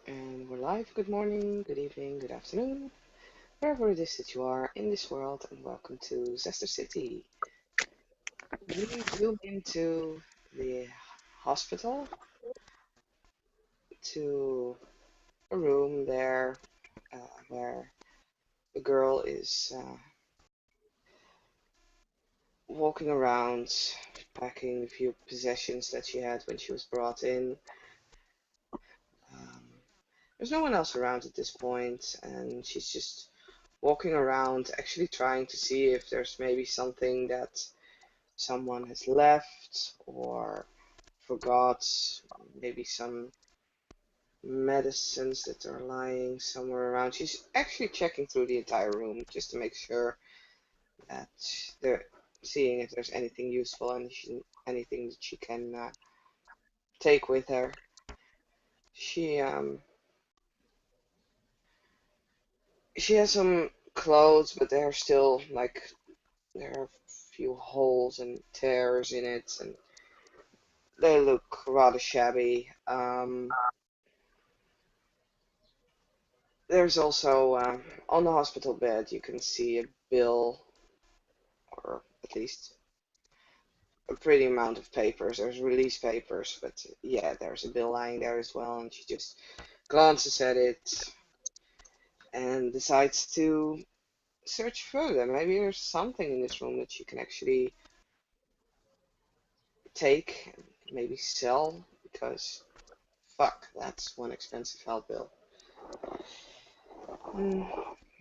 And we're live. Good morning, good evening, good afternoon, wherever it is that you are in this world, and welcome to Zuster City. We zoom into the hospital, to a room there where a girl is walking around, packing a few possessions that she had when she was brought in. Um, there's no one else around at this point, and she's just walking around, actually trying to see if there's maybe something that someone has left or forgot, maybe some medicines that are lying somewhere around. She's actually checking through the entire room just to make sure that they're seeing if there's anything useful and anything that she can take with her. She she has some clothes, but they're still like there are a few holes and tears in it, and they look rather shabby. There's also on the hospital bed you can see a bill, or at least a pretty amount of papers. There's release papers, but yeah, there's a bill lying there as well, and she just glances at it and decides to search further. Maybe there's something in this room that she can actually take and maybe sell, because fuck, that's one expensive health bill. Hmm.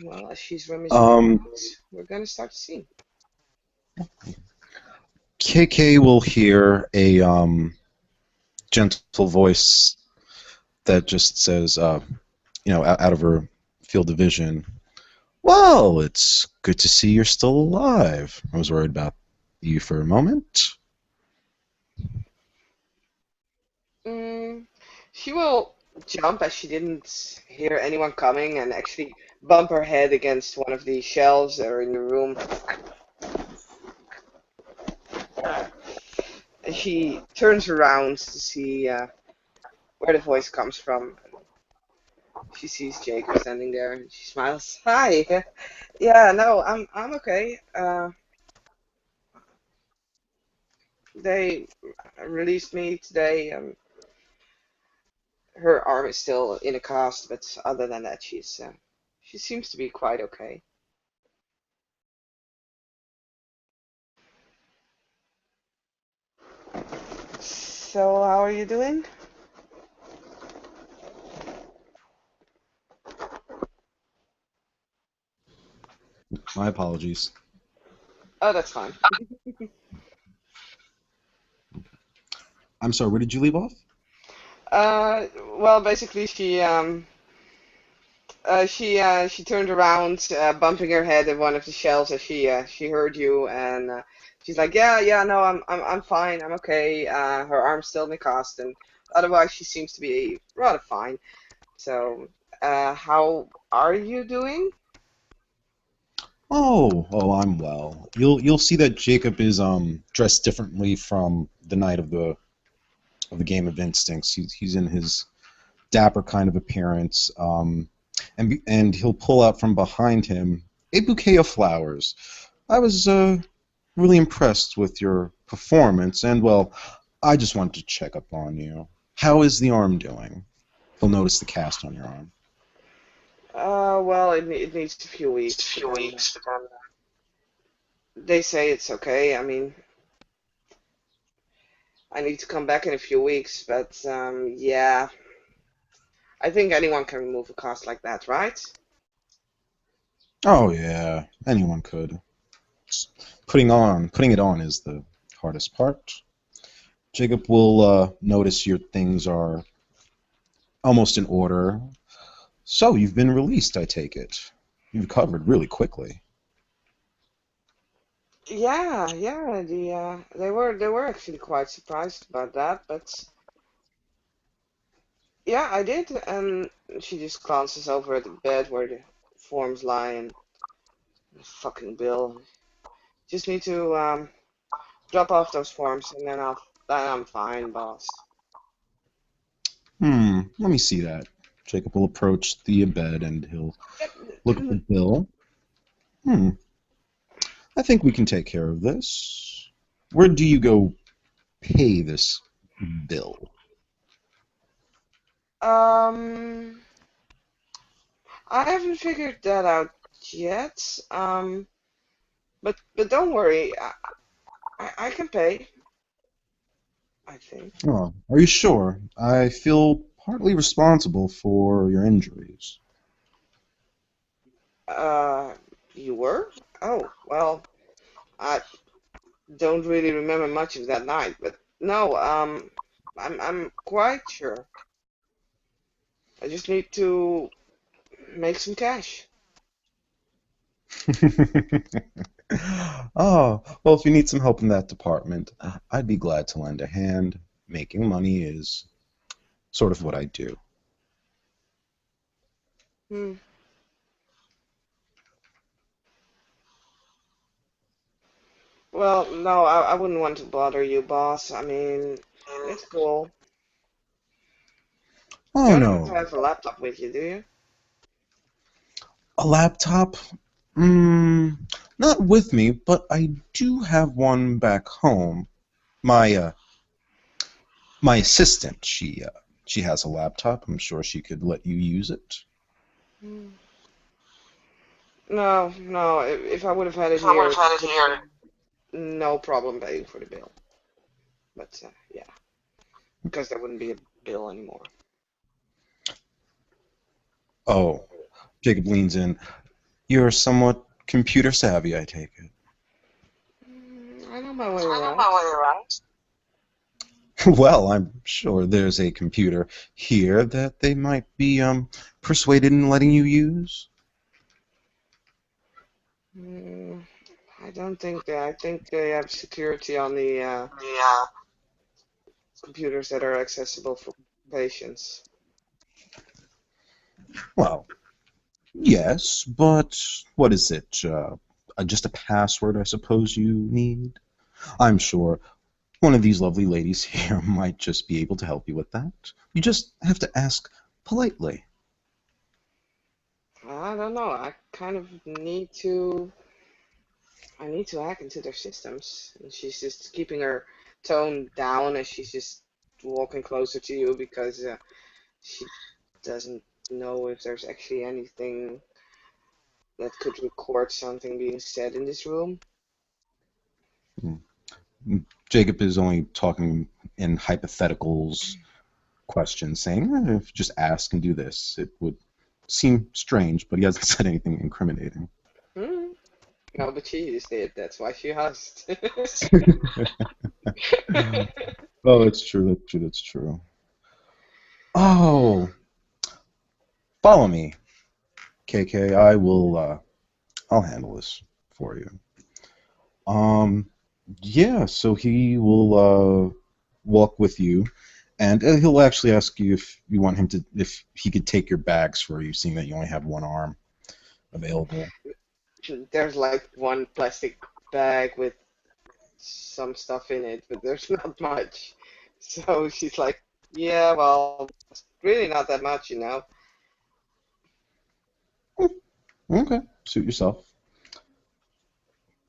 Well, as she's rummaging Um, around, we're gonna start the scene. KK will hear a gentle voice that just says, out of her field of vision, "Well, it's good to see you're still alive. I was worried about you for a moment." Mm, she will jump as she didn't hear anyone coming and actually bump her head against one of the shelves that are in the room. And she turns around to see where the voice comes from. She sees Jacob standing there and she smiles. Hi. Yeah, no, I'm okay. They released me today. Her arm is still in a cast, but other than that, she seems to be quite okay. So, how are you doing? My apologies. Oh, that's fine. I'm sorry, where did you leave off? Uh, well, basically, she turned around, bumping her head at one of the shelves as she heard you, and she's like, yeah, yeah, no, I'm fine, I'm okay. Her arm's still in the cast, and otherwise she seems to be rather fine. So, how are you doing? Oh, I'm well. You'll see that Jacob is dressed differently from the night of the game of Instincts. He's in his dapper kind of appearance, and he'll pull out from behind him a bouquet of flowers. I was really impressed with your performance, and well, I just wanted to check up on you. How is the arm doing? He'll notice the cast on your arm. Well, it needs a few weeks, but then they say it's okay. I mean, I need to come back in a few weeks, but yeah, I think anyone can remove a cast like that, right? Oh yeah, anyone could. Putting it on is the hardest part. Jacob will notice your things are almost in order. So you've been released, I take it. You've recovered really quickly. Yeah, yeah, they were actually quite surprised about that, but yeah, I did, and she just glances over at the bed where the forms lie and the fucking bill. Just need to drop off those forms and then I'm fine, boss. Let me see that. Jacob will approach the bed and he'll look at the Yep. bill. Hmm, I think we can take care of this. Where do you go pay this bill? Um, I haven't figured that out yet. But don't worry, I can pay. I think. Oh, are you sure? I feel partly responsible for your injuries. Uh, you were? Oh, well, I don't really remember much of that night, but no, I'm quite sure. I just need to make some cash. Oh, well, if you need some help in that department, I'd be glad to lend a hand. Making money is sort of what I do. Hmm. Well, no, I wouldn't want to bother you, boss. I mean, it's cool. You Oh don't have to no, have a laptop with you, do you? a laptop? Mm, not with me, but I do have one back home. My my assistant, she has a laptop. I'm sure she could let you use it. Hmm. No, no. If I would have had it If I would have here, had it here. no problem paying for the bill. But yeah, because there wouldn't be a bill anymore. Oh, Jacob leans in. You're somewhat computer savvy, I take it. I know my way I know around. my way around. Well, I'm sure there's a computer here that they might be persuaded in letting you use. Hmm, I don't think that. I think they have security on the Yeah. computers that are accessible for patients. Well, yes, but what is it? Just a password, I suppose you need? I'm sure one of these lovely ladies here might just be able to help you with that. You just have to ask politely. I don't know. I kind of need to. I need to hack into their systems. And she's just keeping her tone down as she's just walking closer to you because she doesn't know if there's actually anything that could record something being said in this room. Mm. Jacob is only talking in hypotheticals, questions, saying, if you just ask and do this, it would seem strange, but he hasn't said anything incriminating. Hmm. No, but she just did. That's why she husked. Oh, it's true. That's true. That's true. Oh, follow me, KK. I'll handle this for you. Um, yeah. So he will walk with you, and he'll actually ask you if you want him to, if he could take your bags for you, seeing that you only have one arm available. There's like one plastic bag with some stuff in it, but there's not much. So she's like, yeah, well, it's really not that much, you know. Okay, suit yourself.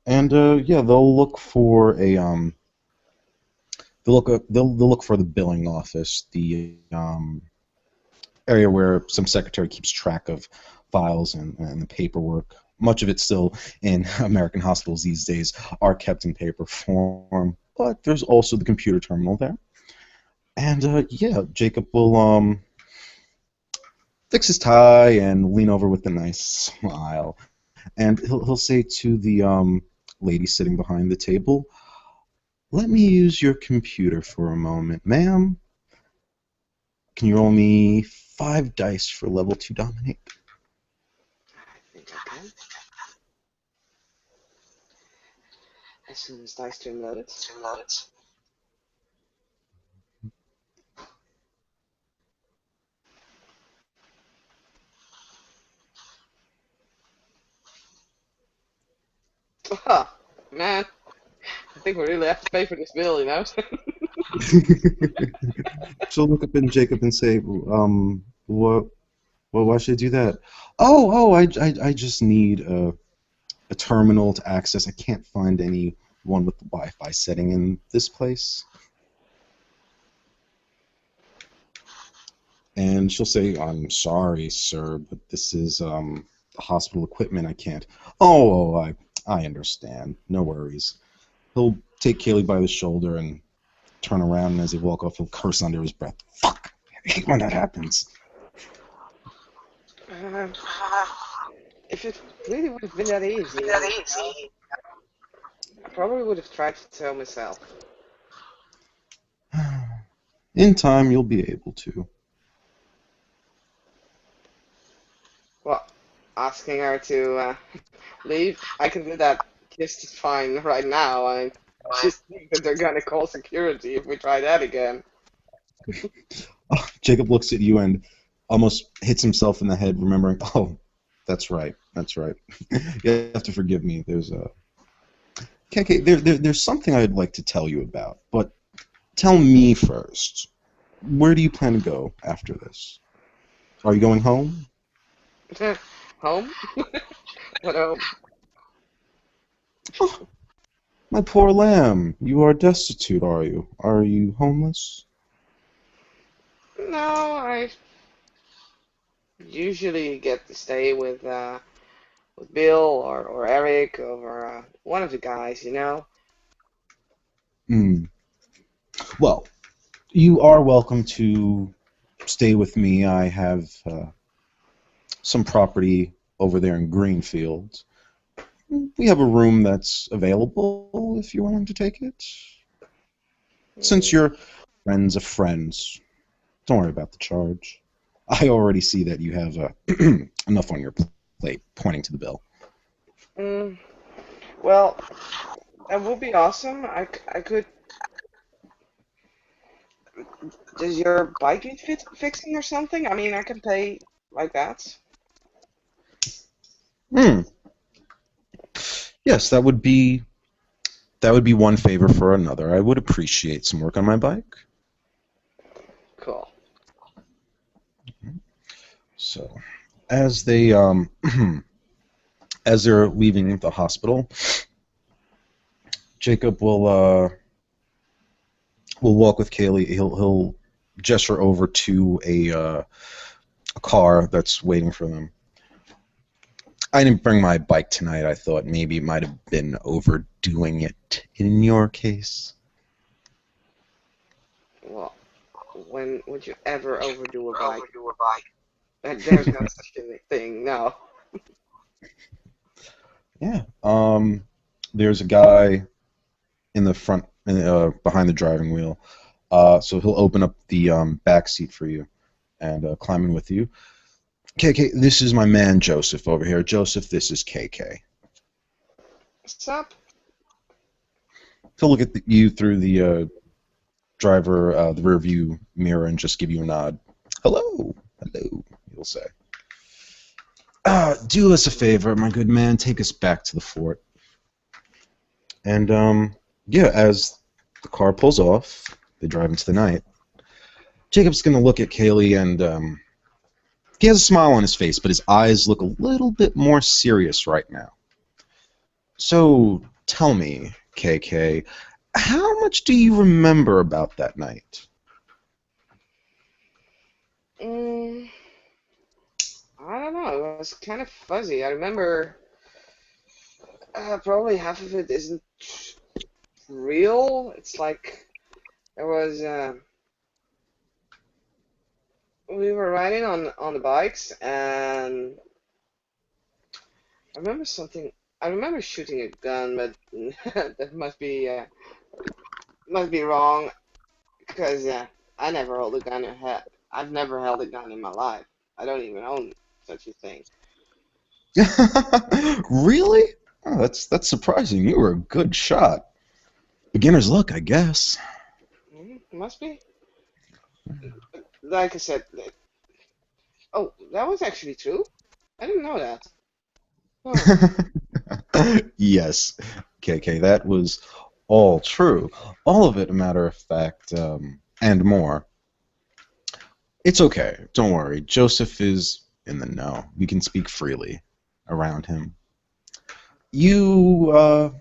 And yeah, they'll look for the billing office, the area where some secretary keeps track of files and the paperwork. Much of it still in American hospitals these days are kept in paper form, but there's also the computer terminal there. And yeah, Jacob will fix his tie and lean over with a nice smile, and he'll say to the lady sitting behind the table, "Let me use your computer for a moment, ma'am. Can you roll me 5 dice for level 2 dominate?" I think I can. As soon as dice stream loaded. To notice. Huh, man, I think we really have to pay for this bill, you know? She'll look up at Jacob and say, what? Well, why should I do that? I just need a terminal to access. I can't find any one with the Wi-Fi setting in this place. And she'll say, I'm sorry, sir, but this is hospital equipment. I can't. I understand. No worries. He'll take Kaylee by the shoulder and turn around, and as they walk off, he'll curse under his breath. Fuck! I hate when that happens. Uh, if it really would have been that easy, I probably would have tried to tell myself. In time, you'll be able to. Well, asking her to leave, I can do that just fine right now. I just think that they're gonna call security if we try that again. Oh, Jacob looks at you and almost hits himself in the head, remembering, oh, that's right. You have to forgive me. There's a... KK, there's something I'd like to tell you about, but tell me first. Where do you plan to go after this? Are you going home? Home? What home? Oh, my poor lamb. You are destitute, are you? Are you homeless? No, I usually get to stay with Bill or Eric or one of the guys, you know. Hmm. Well, you are welcome to stay with me. I have some property over there in Greenfield. We have a room that's available if you're willing to take it. Since Mm, you're friends of friends, don't worry about the charge. I already see that you have enough on your plate, pointing to the bill. mm, well, that would be awesome. I could. Does your bike need fixing or something? I mean, I can pay like that. Hmm. Yes, that would be one favor for another. I would appreciate some work on my bike. Cool. So, as they as they're leaving the hospital, Jacob will walk with Kaylee. He'll gesture over to a car that's waiting for them. I didn't bring my bike tonight. I thought maybe it might have been overdoing it in your case. Well, when would you ever overdo a bike? There's no such thing. No. Yeah. There's a guy in the front, behind the driving wheel. So he'll open up the back seat for you and climb in with you. KK, this is my man Joseph over here. Joseph, this is KK. What's up? He'll look at you through the rear view mirror and just give you a nod. Hello, he'll say. Do us a favor, my good man. Take us back to the fort. And yeah, as the car pulls off, they drive into the night. Jacob's gonna look at Kaylee and he has a smile on his face, but his eyes look a little bit more serious right now. So, tell me, KK, how much do you remember about that night? Mm, I don't know. It was kind of fuzzy. I remember probably half of it isn't real. It's like there was we were riding on the bikes, and I remember something. I remember shooting a gun, but that must be wrong because I never hold a gun in head. I've never held a gun in my life. I don't even own such a thing. Really? Oh, that's surprising. You were a good shot. Beginner's luck, I guess. Must be. Like I said, oh, that was actually true. I didn't know that. Huh. Yes, KK, that was all true. All of it, a matter of fact, and more. It's okay. Don't worry. Joseph is in the know. We can speak freely around him. You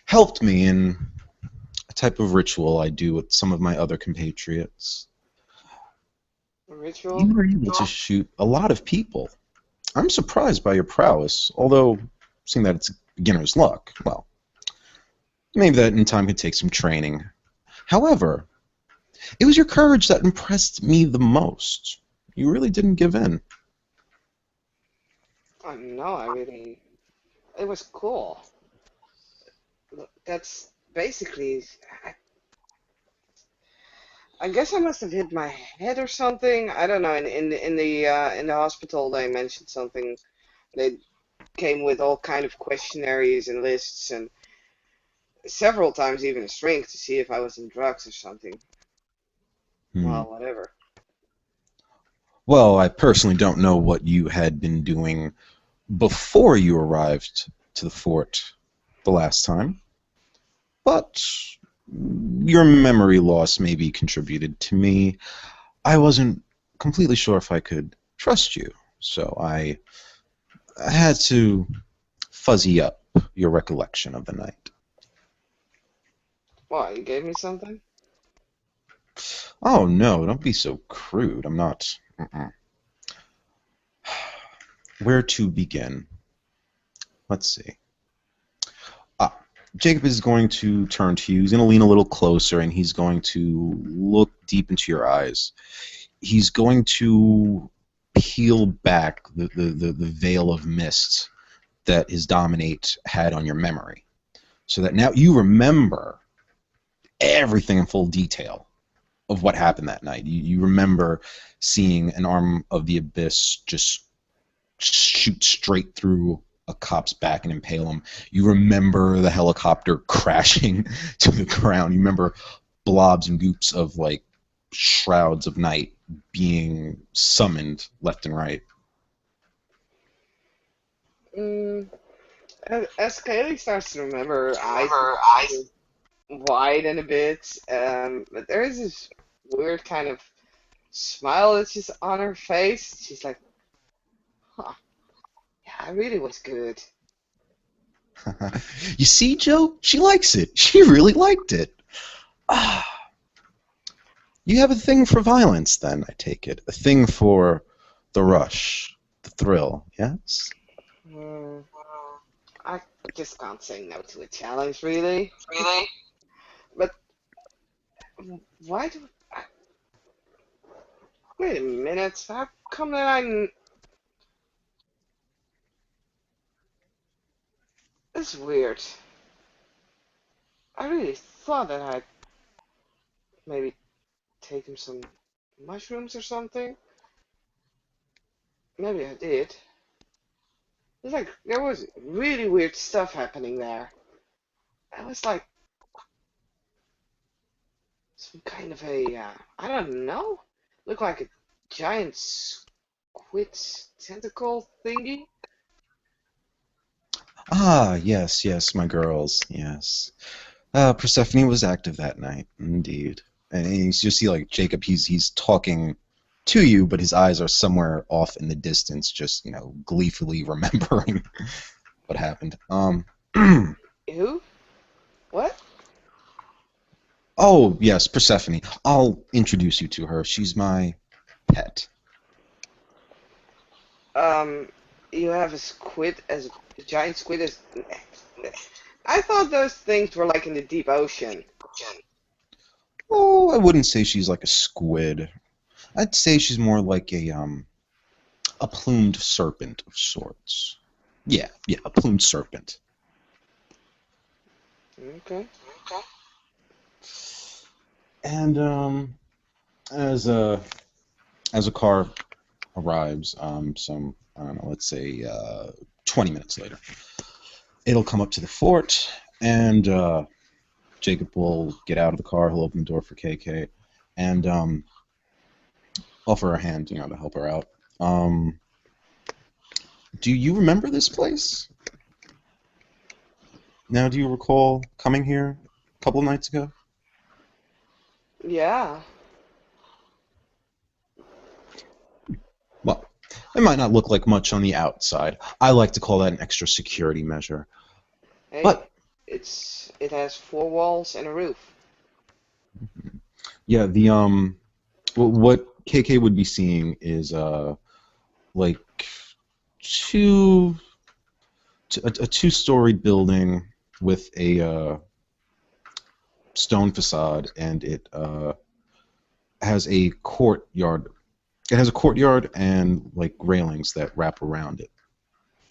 helped me in a type of ritual I do with some of my other compatriots. Ritual? You were able to shoot a lot of people. I'm surprised by your prowess, although, seeing that it's beginner's luck, well, maybe that in time could take some training. However, it was your courage that impressed me the most. You really didn't give in. Oh, no, I really. It was cool. That's basically. I guess I must have hit my head or something. I don't know. In the hospital, they mentioned something. They came with all kind of questionnaires and lists, and several times even a shrink to see if I was in drugs or something. Hmm. Well, whatever. Well, I personally don't know what you had been doing before you arrived to the fort the last time, but your memory loss maybe contributed to me. I wasn't completely sure if I could trust you, so I had to fuzzy up your recollection of the night. Why, you gave me something? Oh no, don't be so crude. I'm not. Mm-mm. Where to begin? Let's see. Ah, Jacob is going to turn to you. He's going to lean a little closer and he's going to look deep into your eyes. He's going to peel back the veil of mist that his dominate had on your memory, so that now you remember everything in full detail of what happened that night. You remember seeing an arm of the abyss just shoot straight through a cop's back and impale him. You remember the helicopter crashing to the ground. You remember blobs and goops of like shrouds of night being summoned left and right. Mm, as Kaylee starts to remember, eyes widen a bit, but there is this weird kind of smile that's just on her face. She's like, huh, yeah, it really was good. You see, Joe? She likes it. She really liked it. Ah, you have a thing for violence, then, I take it. A thing for the rush, the thrill, yes? Hmm, I just can't say no to a challenge, really. But why do... Wait a minute, how come that I'm... It's weird. I really thought that I'd maybe taken some mushrooms or something. Maybe I did. It's like there was really weird stuff happening there. I was like some kind of a, I don't know, looked like a giant squid tentacle thingy. Ah, yes, yes, my girls, yes. Persephone was active that night, indeed. And you just see like Jacob, he's talking to you, but his eyes are somewhere off in the distance, just gleefully remembering what happened. Who? What? Oh yes, Persephone. I'll introduce you to her. She's my pet. Um, you have a giant squid as. I thought those things were like in the deep ocean. Oh, I wouldn't say she's like a squid. I'd say she's more like a plumed serpent of sorts. Yeah, yeah, a plumed serpent. Okay. And as a car arrives, some I don't know, let's say 20 minutes later, it'll come up to the fort, and Jacob will get out of the car. He'll open the door for KK, and offer her a hand, to help her out. Um, do you remember this place? Now, do you recall coming here a couple of nights ago? Yeah. Well, It might not look like much on the outside. I like to call that an extra security measure. Hey, But it has four walls and a roof. yeah, the what KK would be seeing is like two a two-story building with a stone facade, and it has a courtyard. It has a courtyard and like railings that wrap around it.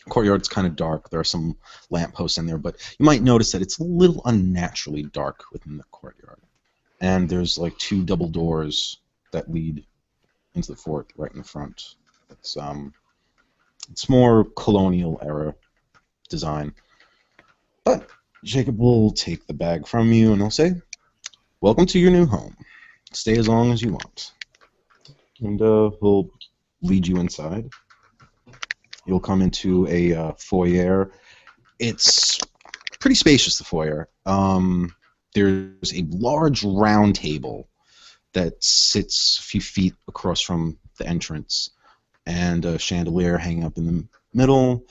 Courtyard's kind of dark. There are some lampposts in there, but you might notice that it's a little unnaturally dark within the courtyard. And there's like two double doors that lead into the fort right in the front. It's more colonial era design. But Jacob will take the bag from you and he'll say, "Welcome to your new home. Stay as long as you want." And he'll lead you inside. You'll come into a foyer. It's pretty spacious, the foyer. There's a large round table that sits a few feet across from the entrance, and a chandelier hanging up in the middle.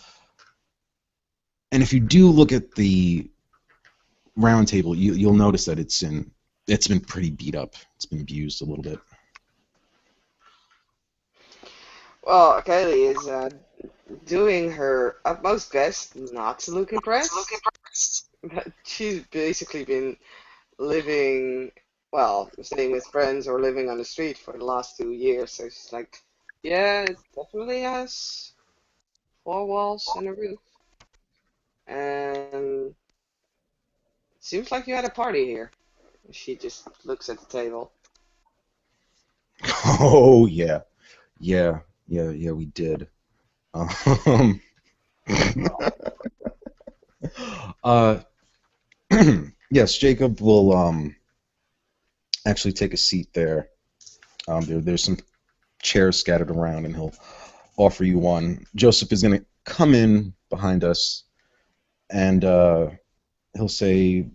And if you do look at the round table, you'll notice that it's been pretty beat up. It's been abused a little bit. Well, Kaylee is doing her utmost best not to look impressed, but she's basically been living, well, staying with friends or living on the street for the last 2 years. So she's like, yeah, it definitely has four walls and a roof. And it seems like you had a party here. She just looks at the table. Oh yeah, yeah, we did. Um, uh, yes, Jacob will actually take a seat there. There's some chairs scattered around, and he'll offer you one. Joseph is going to come in behind us, and he'll say,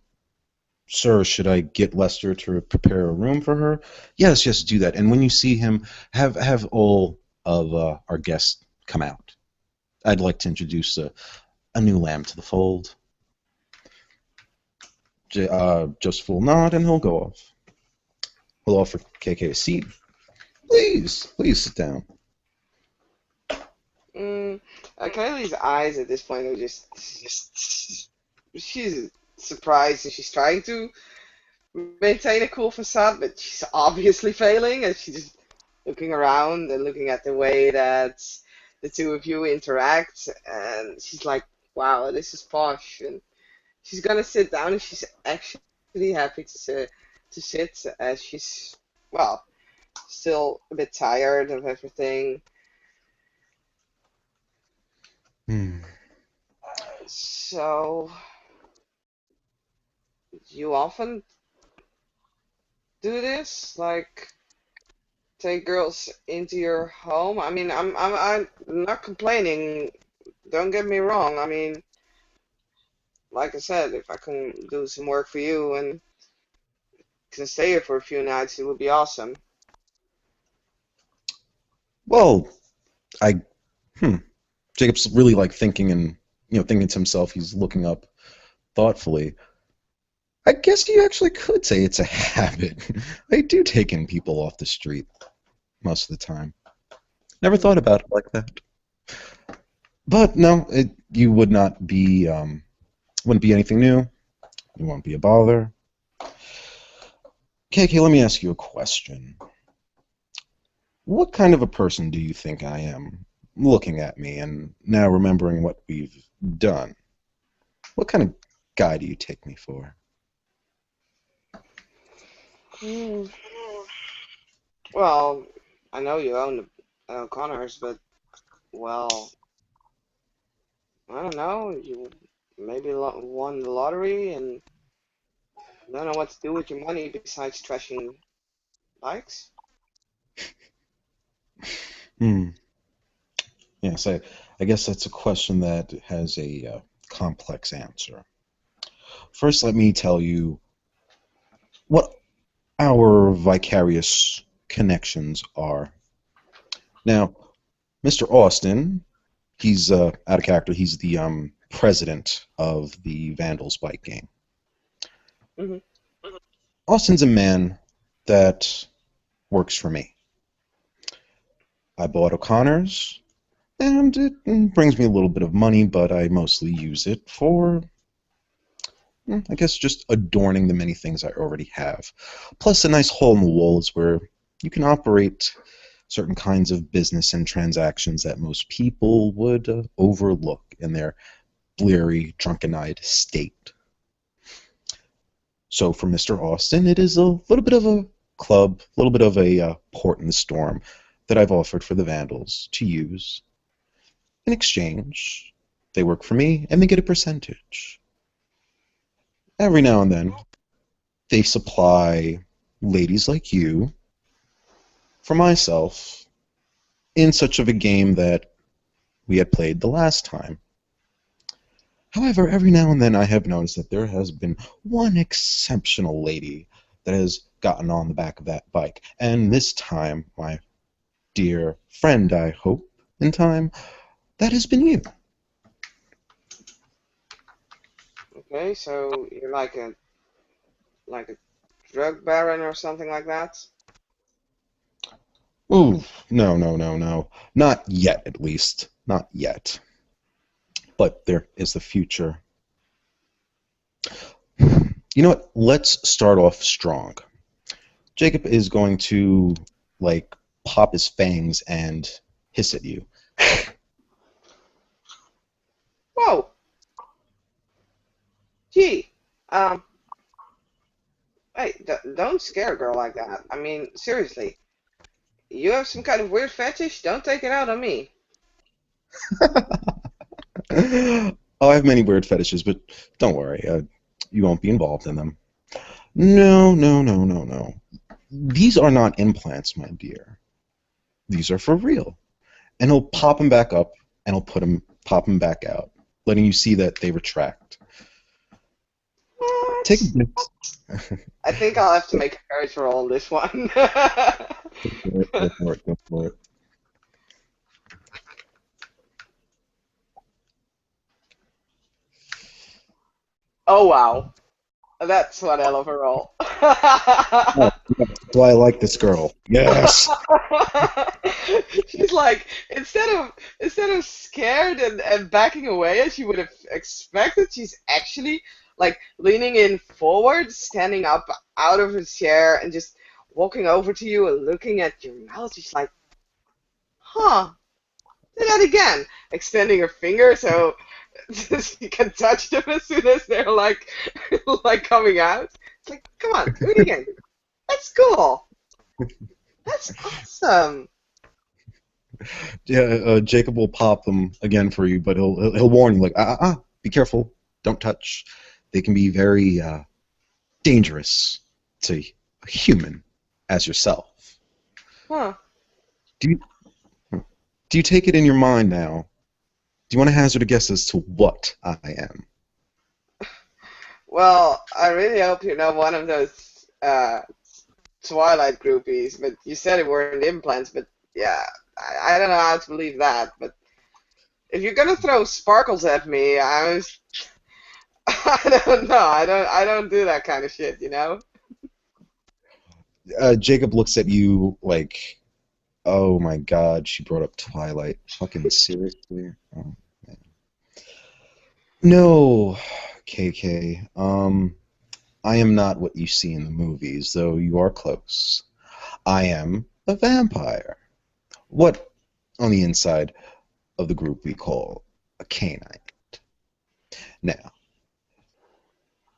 "Sir, should I get Lester to prepare a room for her?" Yes, yes, do that. And when you see him, have all of our guests come out. I'd like to introduce a new lamb to the fold. Joseph will nod, and he'll go off. He'll offer KK a seat. Please sit down. Mm, Kaylee's eyes at this point are just, she's surprised and she's trying to maintain a cool facade, but she's obviously failing, and she's just looking around and looking at the way that the two of you interact, and she's like, "Wow, this is posh." And she's gonna sit down, and she's actually happy to sit as she's, well, still a bit tired of everything. Hmm. So you often do this, like take girls into your home? I mean, I'm not complaining. Don't get me wrong. I mean, like I said, if I can do some work for you and can stay here for a few nights, it would be awesome. Well, I hmm. Jacob's really like thinking and thinking to himself. He's looking up thoughtfully. I guess you actually could say it's a habit. I do take in people off the street most of the time. Never thought Hmm. about it like that. But no, you would not be wouldn't be anything new. You won't be a bother. KK, let me ask you a question. What kind of a person do you think I am? Looking at me and now remembering what we've done. What kind of guy do you take me for? Hmm. Well, I know you own the O'Connors, but well, I don't know. You maybe won the lottery and don't know what to do with your money besides trashing bikes. Hmm. Yes, I guess that's a question that has a complex answer. First, let me tell you what our vicarious connections are. Now, Mr. Austin, he's out of character. He's the president of the Vandals bike gang. Hmm. Austin's a man that works for me. I bought O'Connor's, and it brings me a little bit of money, but I mostly use it for, I guess, just adorning the many things I already have. Plus, a nice hole in the wall is where you can operate certain kinds of business and transactions that most people would overlook in their bleary, drunken-eyed state. So for Mr. Austin, it is a little bit of a club, a little bit of a port in the storm that I've offered for the Vandals to use. In exchange, they work for me and they get a percentage. Every now and then, they supply ladies like you for myself in such of a game that we had played the last time. However, every now and then I have noticed that there has been one exceptional lady that has gotten on the back of that bike. And this time, my dear friend, I hope, in time, that has been you. Okay, so you're like a drug baron or something like that? Ooh, no, no, no, no. Not yet, at least. Not yet. But there is the future. You know what? Let's start off strong. Jacob is going to, like, pop his fangs and hiss at you. Whoa! Gee, um, hey, don't scare a girl like that. I mean, seriously, you have some kind of weird fetish? Don't take it out on me. Oh, I have many weird fetishes, but don't worry. You won't be involved in them. No, no, no, no, no. These are not implants, my dear. These are for real. And he'll pop them back up, and pop them back out, letting you see that they retract. Take a What? bit. I think I'll have to make a courage roll on this one. Go for it, go for it. Oh wow, that's one hell of a roll. Oh, that's why I like this girl. Yes. She's like instead of scared and backing away as you would have expected, she's actually like leaning in forward, standing up out of her chair and just walking over to you and looking at your mouth. She's like, huh, do that again. Extending her finger so you can touch them as soon as they're like like coming out. It's like, come on, do it again. That's cool. That's awesome. Yeah, Jacob will pop them again for you, but he'll warn you, like, be careful, don't touch. They can be very dangerous to a human as yourself. Huh. Do you do you take it in your mind now? Do you want to hazard a guess as to what I am? Well, I really hope you're not one of those Twilight groupies, but you said it weren't implants, but yeah, I don't know how to believe that. But if you're gonna throw sparkles at me, I don't know. I don't do that kind of shit, you know? Jacob looks at you like, oh my God, she brought up Twilight. Fucking seriously? Oh, man. No, KK. I am not what you see in the movies, though you are close. I am a vampire. What on the inside of the group we call a canine. Now,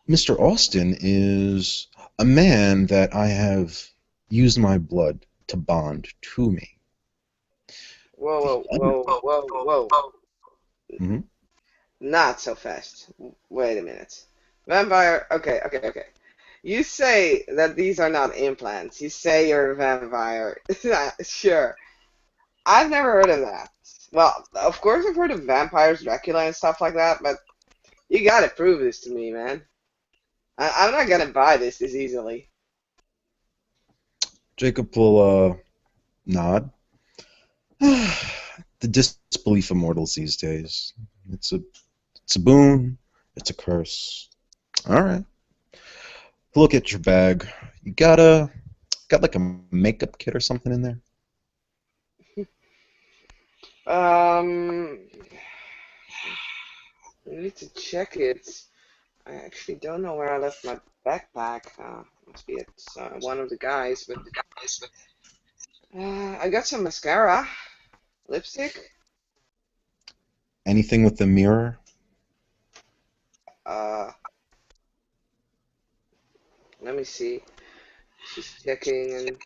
Mr. Austin is a man that I have used my blood to bond to me. Whoa, The whoa, other, whoa, whoa, whoa. Mhm. Not so fast. Wait a minute. Vampire. Okay, okay, okay. You say that these are not implants. You say you're a vampire. Sure. I've never heard of that. Well, of course I've heard of vampires, Dracula, and stuff like that, but you gotta prove this to me, man. I'm not gonna buy this easily. Jacob will nod. the disbelief of mortals these days. It's a it's a boon. It's a curse. All right. Look at your bag. You got like a makeup kit or something in there? Um, I need to check it. I actually don't know where I left my backpack. Must be at one of the guys, but I got some mascara, lipstick. Anything with the mirror? Uh, Let me see. She's checking, and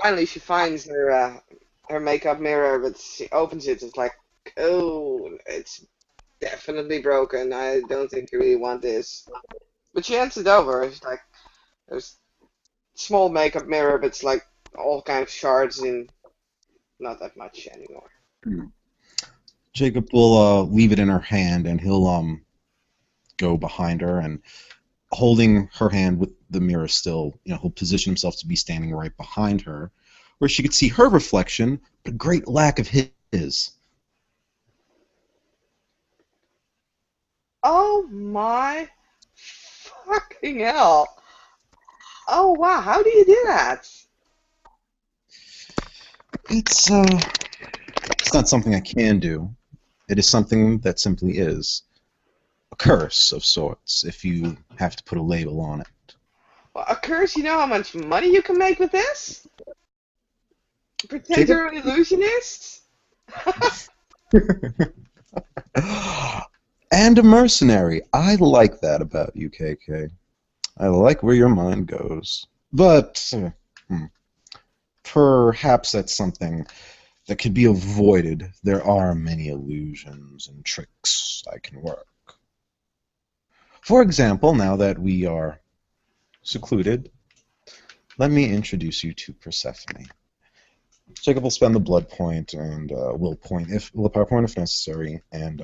finally she finds her makeup mirror, but she opens it. It's like, oh, it's definitely broken. I don't think you really want this. But she hands it over. It's like there's small makeup mirror, but it's like all kind of shards and not that much anymore. Hmm. Jacob will leave it in her hand, and he'll go behind her and holding her hand with the mirror still. He'll position himself to be standing right behind her, where she could see her reflection, but a great lack of his. Oh my fucking hell! Oh wow, how do you do that? It's not something I can do. It is something that simply is a curse of sorts, if you have to put a label on it. Well, of course, you know how much money you can make with this? Pretend Jacob? you're an illusionist? And a mercenary. I like that about you, KK. I like where your mind goes. But perhaps that's something that could be avoided. There are many illusions and tricks I can work. For example, now that we are secluded, let me introduce you to Persephone. Jacob will spend the blood point and willpower point if necessary, and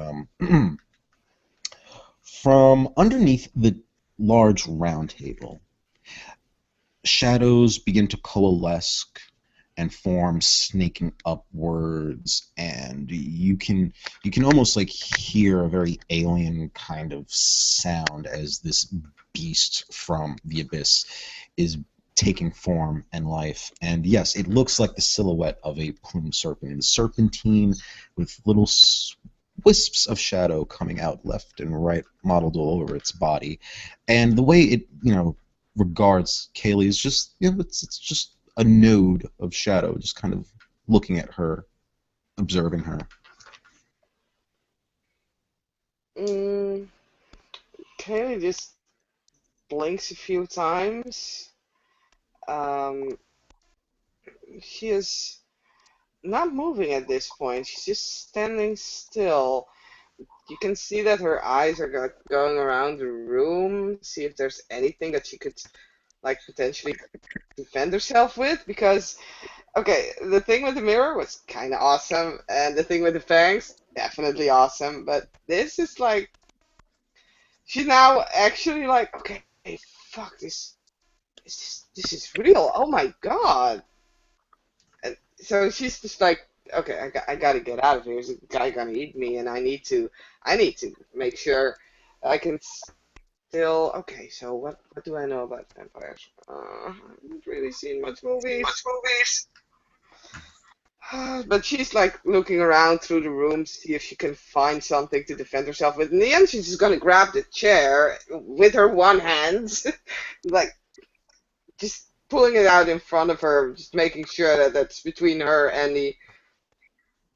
from underneath the large round table, shadows begin to coalesce and form, snaking upwards, and you can almost like hear a very alien kind of sound as this beast from the abyss is taking form and life. And yes, it looks like the silhouette of a plumed serpent, serpentine with little wisps of shadow coming out left and right, modeled all over its body. And the way it regards Kaylee is just it's just a node of shadow, just kind of looking at her, observing her. Mm, Kaylee just blinks a few times. Um, she is not moving at this point. She's just standing still. You can see that her eyes are going around the room, see if there's anything that she could like potentially defend herself with. Because okay, the thing with the mirror was kind of awesome, and the thing with the fangs definitely awesome. But this is like she's now actually like, okay, fuck this. This is real. Oh my god. And so she's just like, okay, I gotta get out of here. There's a guy gonna eat me, and I need to make sure I can still. Okay, so what do I know about vampires? I haven't really seen much movies. But she's like looking around through the room to see if she can find something to defend herself with. In the end, she's just gonna grab the chair with her one hand, like just pulling it out in front of her, just making sure that that's between her and the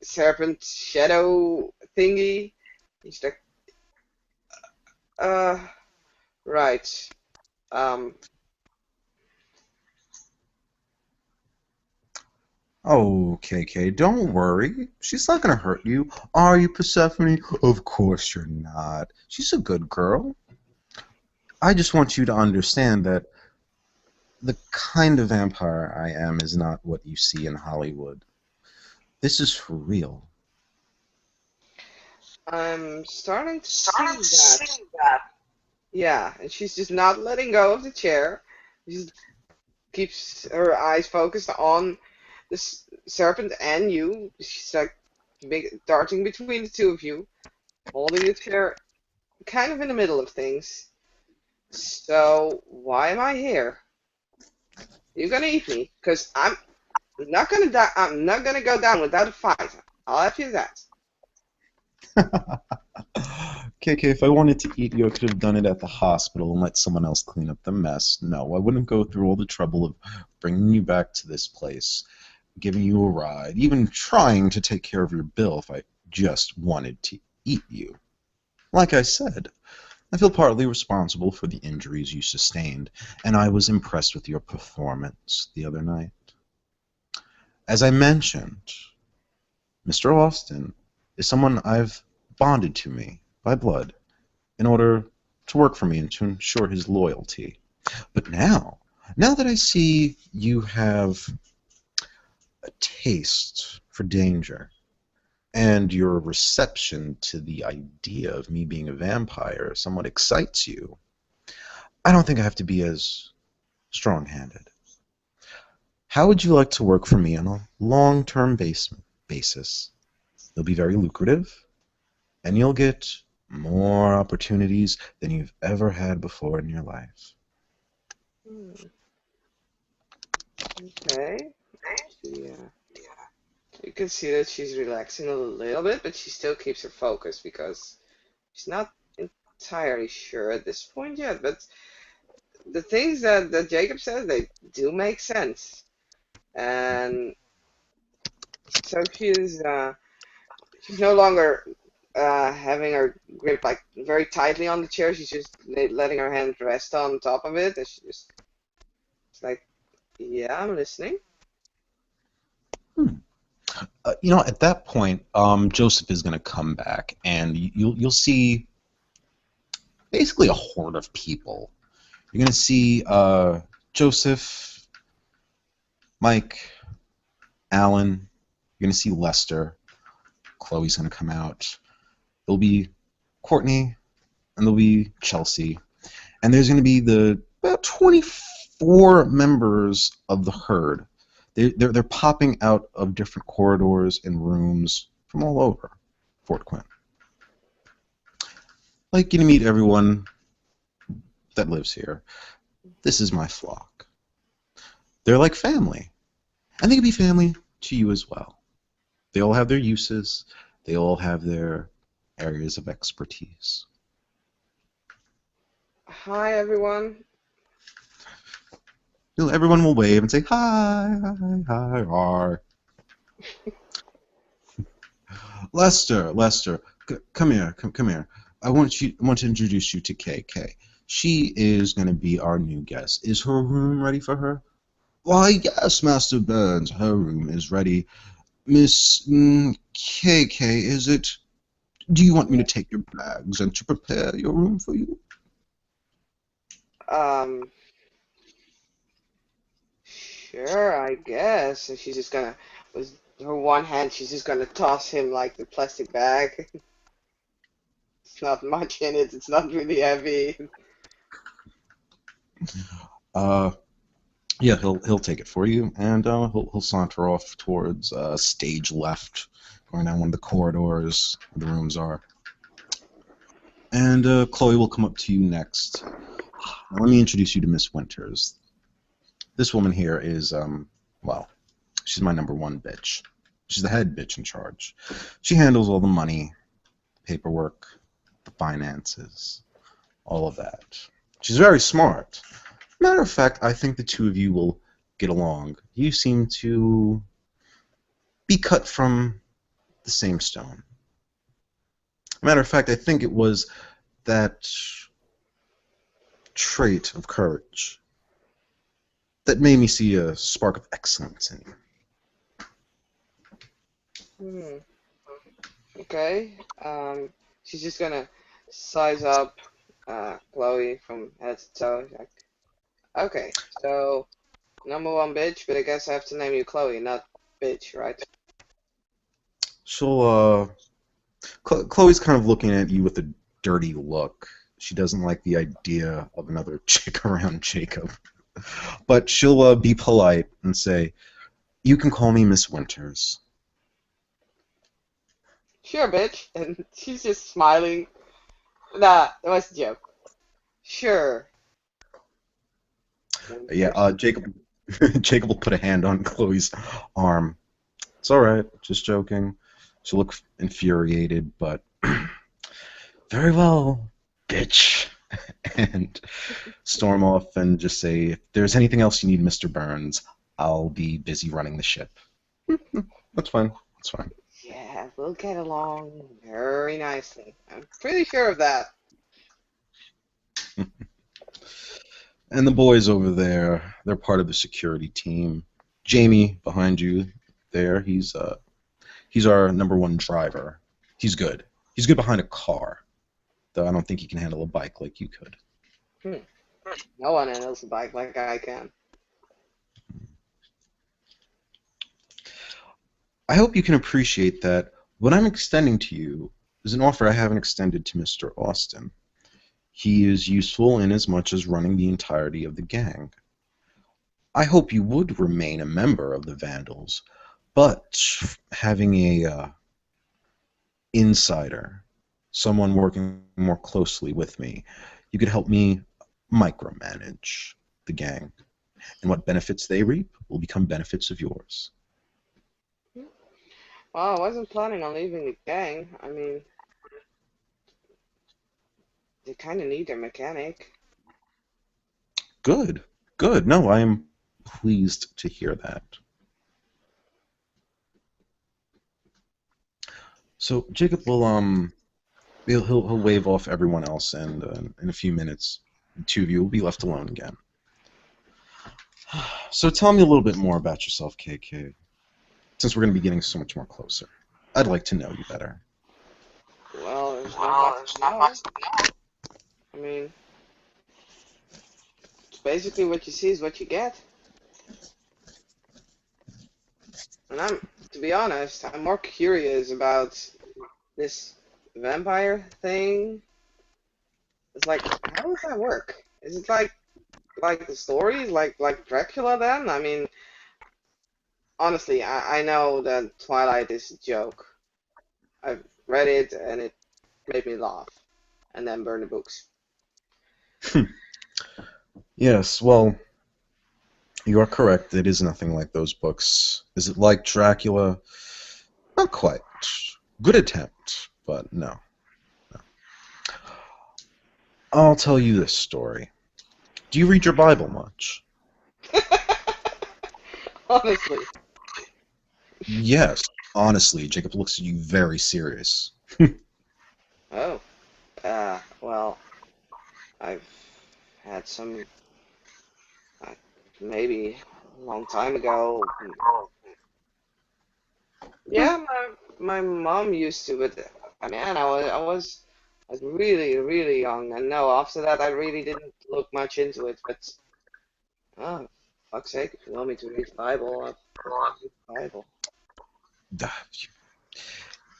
serpent shadow thingy. He's like, uh, right. Um, Oh, KK, don't worry. She's not gonna hurt you. Are you, Persephone? Of course you're not. She's a good girl. I just want you to understand that the kind of vampire I am is not what you see in Hollywood. This is for real. I'm starting to see that. Yeah, and she's just not letting go of the chair. She just keeps her eyes focused on the serpent and you. She's like darting between the two of you, holding the chair kind of in the middle of things. So why am I here? You're gonna eat me, cause I'm not gonna die. I'm not gonna go down without a fight. I'll have you that. KK, if I wanted to eat you, I could have done it at the hospital and let someone else clean up the mess. No, I wouldn't go through all the trouble of bringing you back to this place, giving you a ride, even trying to take care of your bill if I just wanted to eat you. Like I said, I feel partly responsible for the injuries you sustained, and I was impressed with your performance the other night. As I mentioned, Mr. Austin is someone I've bonded to me by blood in order to work for me and to ensure his loyalty. But now that I see you have a taste for danger, and your reception to the idea of me being a vampire somewhat excites you, I don't think I have to be as strong-handed. How would you like to work for me on a long-term basis? It'll be very lucrative, and you'll get more opportunities than you've ever had before in your life. Hmm, okay. Yeah. You can see that she's relaxing a little bit, but she still keeps her focus because she's not entirely sure at this point yet. But the things that Jacob says, they do make sense. And so she's no longer having her grip like very tightly on the chair. She's just letting her hand rest on top of it, and she just it's like, yeah, I'm listening. Hmm. At that point, Joseph is going to come back, and you'll see basically a horde of people. You're going to see Joseph, Mike, Alan. You're going to see Lester. Chloe's going to come out. There'll be Courtney, and there'll be Chelsea. And there's going to be about 24 members of the herd. They're popping out of different corridors and rooms from all over Fort Quinn. I'd like you to meet everyone that lives here. This is my flock. They're like family. And they can be family to you as well. They all have their uses. They all have their areas of expertise. Hi, everyone. Everyone will wave and say, hi, hi, hi, hi. Lester, come here, come here. I want to introduce you to KK. She is going to be our new guest. Is her room ready for her? Why, yes, Master Burns, her room is ready. Miss KK, is it? Do you want me to take your bags and to prepare your room for you? Um, sure, I guess. And she's just gonna, with her one hand, she's just gonna toss him like the plastic bag. It's not much in it. It's not really heavy. Uh, yeah, he'll take it for you, and he'll saunter off towards stage left, going down one of the corridors where the rooms are. And Chloe will come up to you next. Now, let me introduce you to Miss Winters. This woman here is, well, she's my number one bitch. She's the head bitch in charge. She handles all the money, paperwork, the finances, all of that. She's very smart. Matter of fact, I think the two of you will get along. You seem to be cut from the same stone. Matter of fact, I think it was that trait of courage that made me see a spark of excellence in you. Hmm. Okay. She's just gonna size up Chloe from head to toe. Like, okay, so number one bitch, but I guess I have to name you Chloe, not bitch, right? She'll, Chloe's kind of looking at you with a dirty look. She doesn't like the idea of another chick around Jacob. But she'll be polite and say, you can call me Miss Winters. Sure, bitch. And she's just smiling. Nah, that was a joke. Sure. Then Yeah, first, Jacob. Jacob will put a hand on Chloe's arm. It's all right, just joking. She'll look infuriated, but very well, bitch, and storm off and just say, if there's anything else you need, Mr. Burns, I'll be busy running the ship. That's fine. That's fine. yeah, we'll get along very nicely. I'm pretty sure of that. And the boys over there, they're part of the security team. Jamie behind you there, he's our number one driver. He's good. He's good behind a car, though I don't think he can handle a bike like you could. Hmm. No one handles a bike like I can. I hope you can appreciate that what I'm extending to you is an offer I haven't extended to Mr. Austin. He is useful in as much as running the entirety of the gang. I hope you would remain a member of the Vandals, but having a insider, someone working more closely with me, you could help me micromanage the gang, and what benefits they reap will become benefits of yours. Well, I wasn't planning on leaving the gang. I mean, they kind of need their mechanic. Good, good. No, I am pleased to hear that. So Jacob will he'll wave off everyone else, and in a few minutes, the two of you will be left alone again. So tell me a little bit more about yourself, KK. Since we're going to be getting so much more closer, I'd like to know you better. Well, there's not much to know. I mean, it's basically what you see is what you get. And to be honest, I'm more curious about this vampire thing. It's like, how does that work? Is it like the stories, like Dracula then? I mean, honestly, I know that Twilight is a joke. I've read it and it made me laugh, and then burn the books. Yes, well, you are correct. It is nothing like those books. Is it like Dracula? Not quite. Good attempt, but no. I'll tell you this story. Do you read your Bible much? Honestly. Yes. Honestly, Jacob looks at you very serious. Oh, well, I've had some, uh, maybe a long time ago. Yeah, my mom used to, but man, I was really really young, and no, after that I really didn't look much into it. But oh, fuck's sake, if you want me to read the Bible, I'll read the Bible.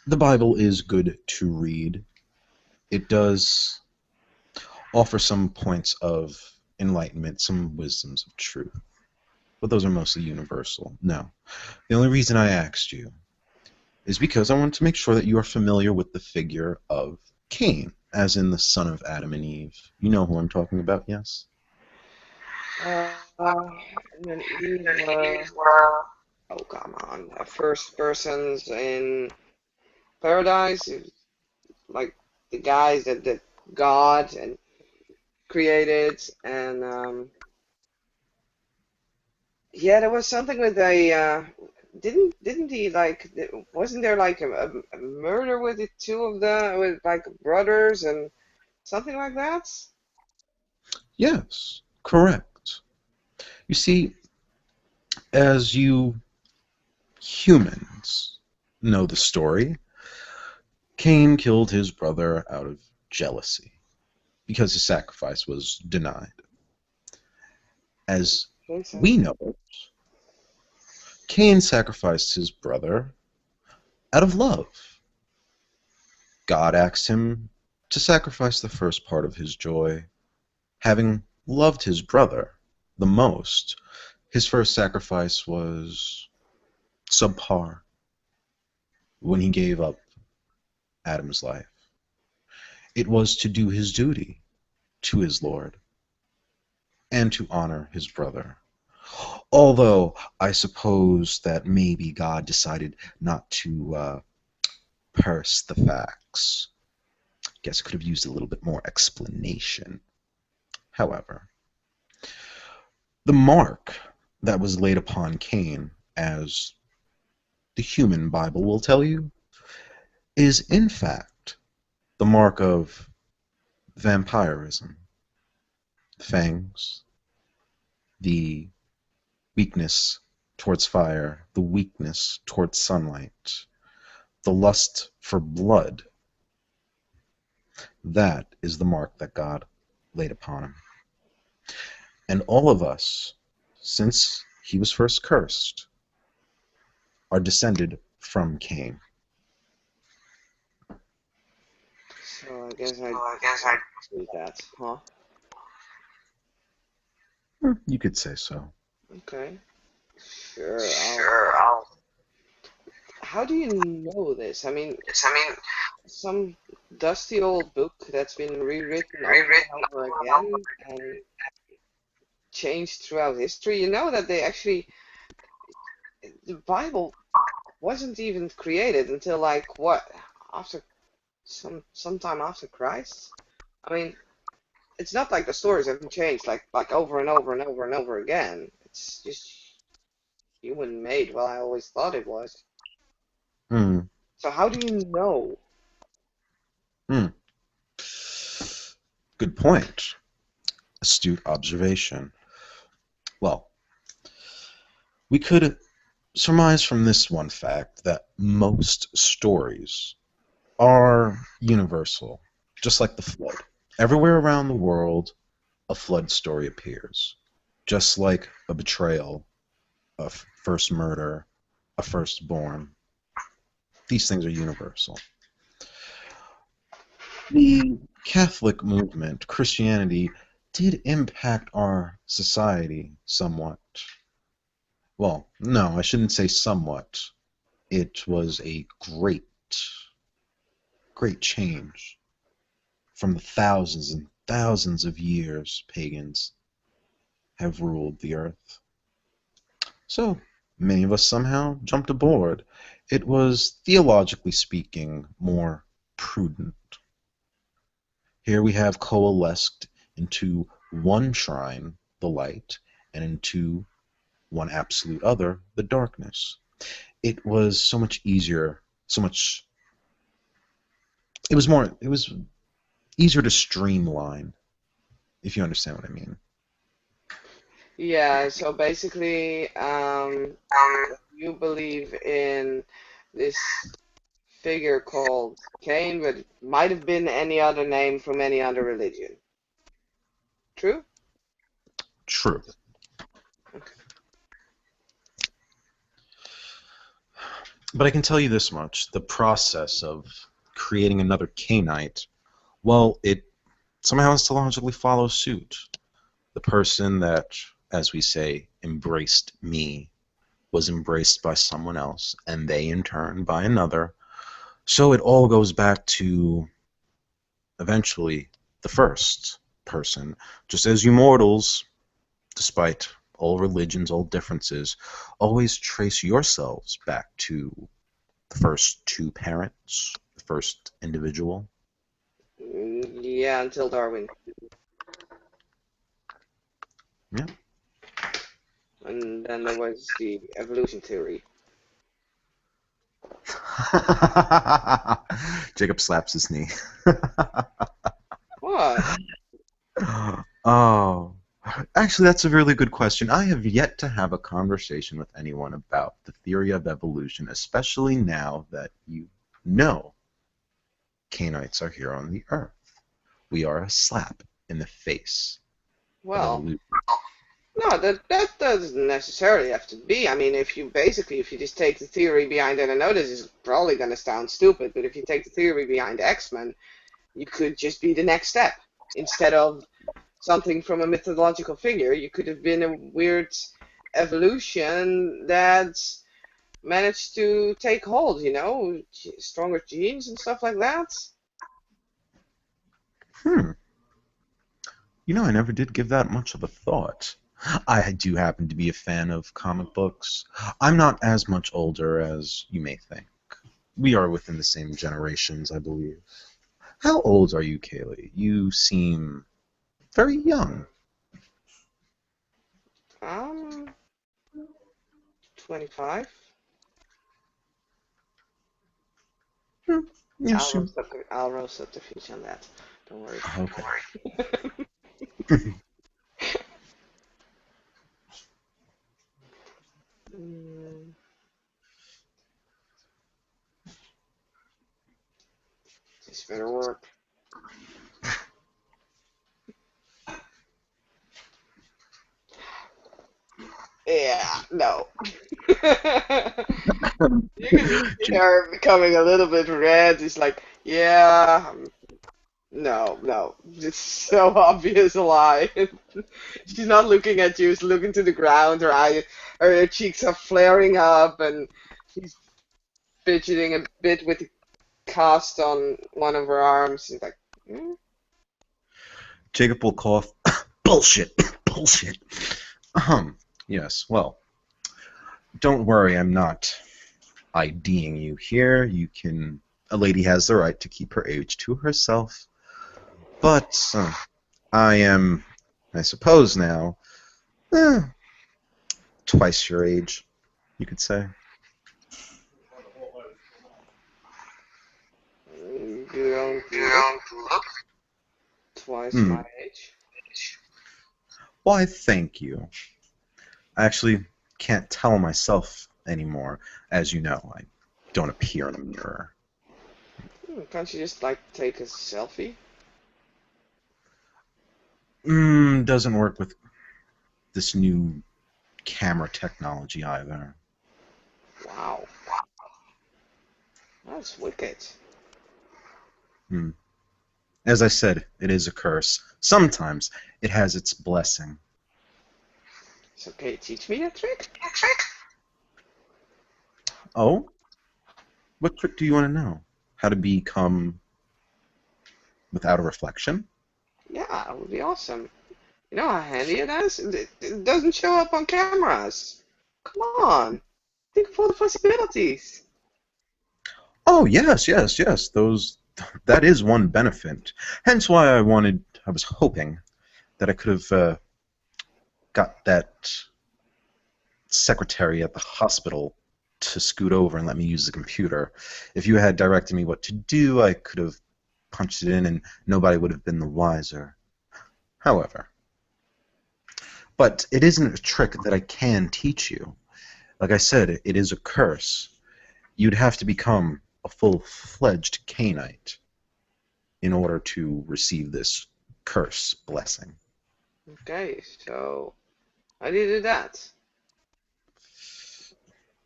The Bible is good to read. It does offer some points of enlightenment, some wisdoms of truth, but those are mostly universal. No. The only reason I asked you is because I wanted to make sure that you are familiar with the figure of Cain, as in the son of Adam and Eve. You know who I'm talking about, yes? And then Eve were, oh come on, first persons in paradise, like the guys that God and created, and yeah, there was something with a didn't he like wasn't there like a murder with the two of them with like brothers and something like that? Yes, correct. You see, as you humans know the story, Cain killed his brother out of jealousy because his sacrifice was denied. As I think so. we know it, Cain sacrificed his brother out of love. God asked him to sacrifice the first part of his joy. Having loved his brother the most, his first sacrifice was subpar when he gave up Adam's life. It was to do his duty to his Lord and to honor his brother. Although I suppose that maybe God decided not to parse the facts. Guess I could have used a little bit more explanation. However, the mark that was laid upon Cain, as the human Bible will tell you, is in fact the mark of vampirism. The fangs, the weakness towards fire, the weakness towards sunlight, the lust for blood. That is the mark that God laid upon him. And all of us, since he was first cursed, are descended from Cain. So I guess I see that, huh? You could say so. Okay. Sure. How do you know this? I mean, some dusty old book that's been rewritten over and over again and changed throughout history. You know that they actually, the Bible wasn't even created until like what, after sometime after Christ. I mean, it's not like the stories haven't changed like over and over and over and over again. It's just human made. Well, I always thought it was. Hmm. So how do you know? Hmm. Good point. Astute observation. Well, we could surmise from this one fact that most stories are universal, just like the flood. Everywhere around the world, a flood story appears, just like a betrayal, a first murder, a firstborn. These things are universal. The Catholic movement, Christianity, did impact our society somewhat. Well, no, I shouldn't say somewhat. It was a great change from the thousands and thousands of years pagans have ruled the earth. So many of us somehow jumped aboard. It was, theologically speaking, more prudent. Here we have coalesced into one shrine, the light, and into one absolute other, the darkness. It was so much easier, it was easier to streamline, if you understand what I mean. Yeah, so basically, you believe in this figure called Cain, but it might have been any other name from any other religion. True? True. But I can tell you this much, the process of creating another Cainite, well, it somehow has to logically follow suit. The person that, as we say, embraced me was embraced by someone else, and they in turn by another. So it all goes back to eventually the first person. Just as you mortals, despite all religions, all differences, always trace yourselves back to the first two parents, the first individual. Yeah, until Darwin. Yeah. And then there was the evolution theory. Jacob slaps his knee. What? Oh, actually, that's a really good question. I have yet to have a conversation with anyone about the theory of evolution, especially now that you know Cainites are here on the Earth. We are a slap in the face of Well, evolution. no, that doesn't necessarily have to be. I mean, if you just take the theory behind it, I know this is probably going to sound stupid, but if you take the theory behind X-Men, you could just be the next step. Instead of something from a mythological figure, you could have been a weird evolution that managed to take hold, stronger genes and stuff like that. Hmm. I never did give that much of a thought. I do happen to be a fan of comic books. I'm not as much older as you may think. We are within the same generations, I believe. How old are you, Kaylee? You seem very young. Um, 25. Hmm. I'll Yes, you. roast up the I'll roast up the fish on that. Don't worry. Okay. Mm, this better work. Yeah, no. You can just see her becoming a little bit red. It's like, yeah, no, no. It's so obvious a lie. She's not looking at you, she's looking to the ground. Her cheeks are flaring up, and she's fidgeting a bit with the cast on one of her arms. She's like, "Hmm? Jacob will cough. Bullshit. Bullshit. Yes, well, don't worry, I'm not IDing you here. A lady has the right to keep her age to herself. But I am, I suppose now, eh, twice your age, you could say. You don't look twice Hmm. my age." Why, thank you. I actually can't tell myself anymore. As you know, I don't appear in a mirror. Can't you just like take a selfie? Doesn't work with this new camera technology either. Wow, that's wicked. Hmm. As I said, it is a curse. Sometimes it has its blessing. So can you teach me that trick? Oh? What trick do you want to know? How to become without a reflection? Yeah, that would be awesome. You know how handy it is? It doesn't show up on cameras. Come on, think of all the possibilities. Oh, yes, yes, yes. That is one benefit. Hence why I was hoping that I could have got that secretary at the hospital to scoot over and let me use the computer. If you had directed me what to do, I could have punched it in and nobody would have been the wiser. However, but it isn't a trick that I can teach you. Like I said, it is a curse. You'd have to become a full-fledged Cainite in order to receive this curse blessing. Okay, so how do you do that?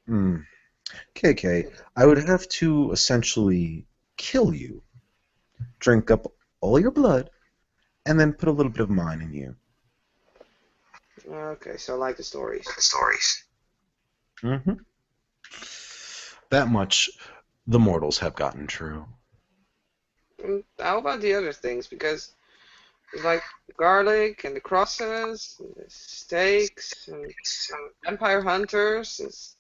Hmm. KK, I would have to essentially kill you, drink up all your blood, and then put a little bit of mine in you. Okay, so like the stories. Hmm. That much the mortals have gotten true. How about the other things? Because there's like the garlic and the crosses, and the steaks, and vampire hunters.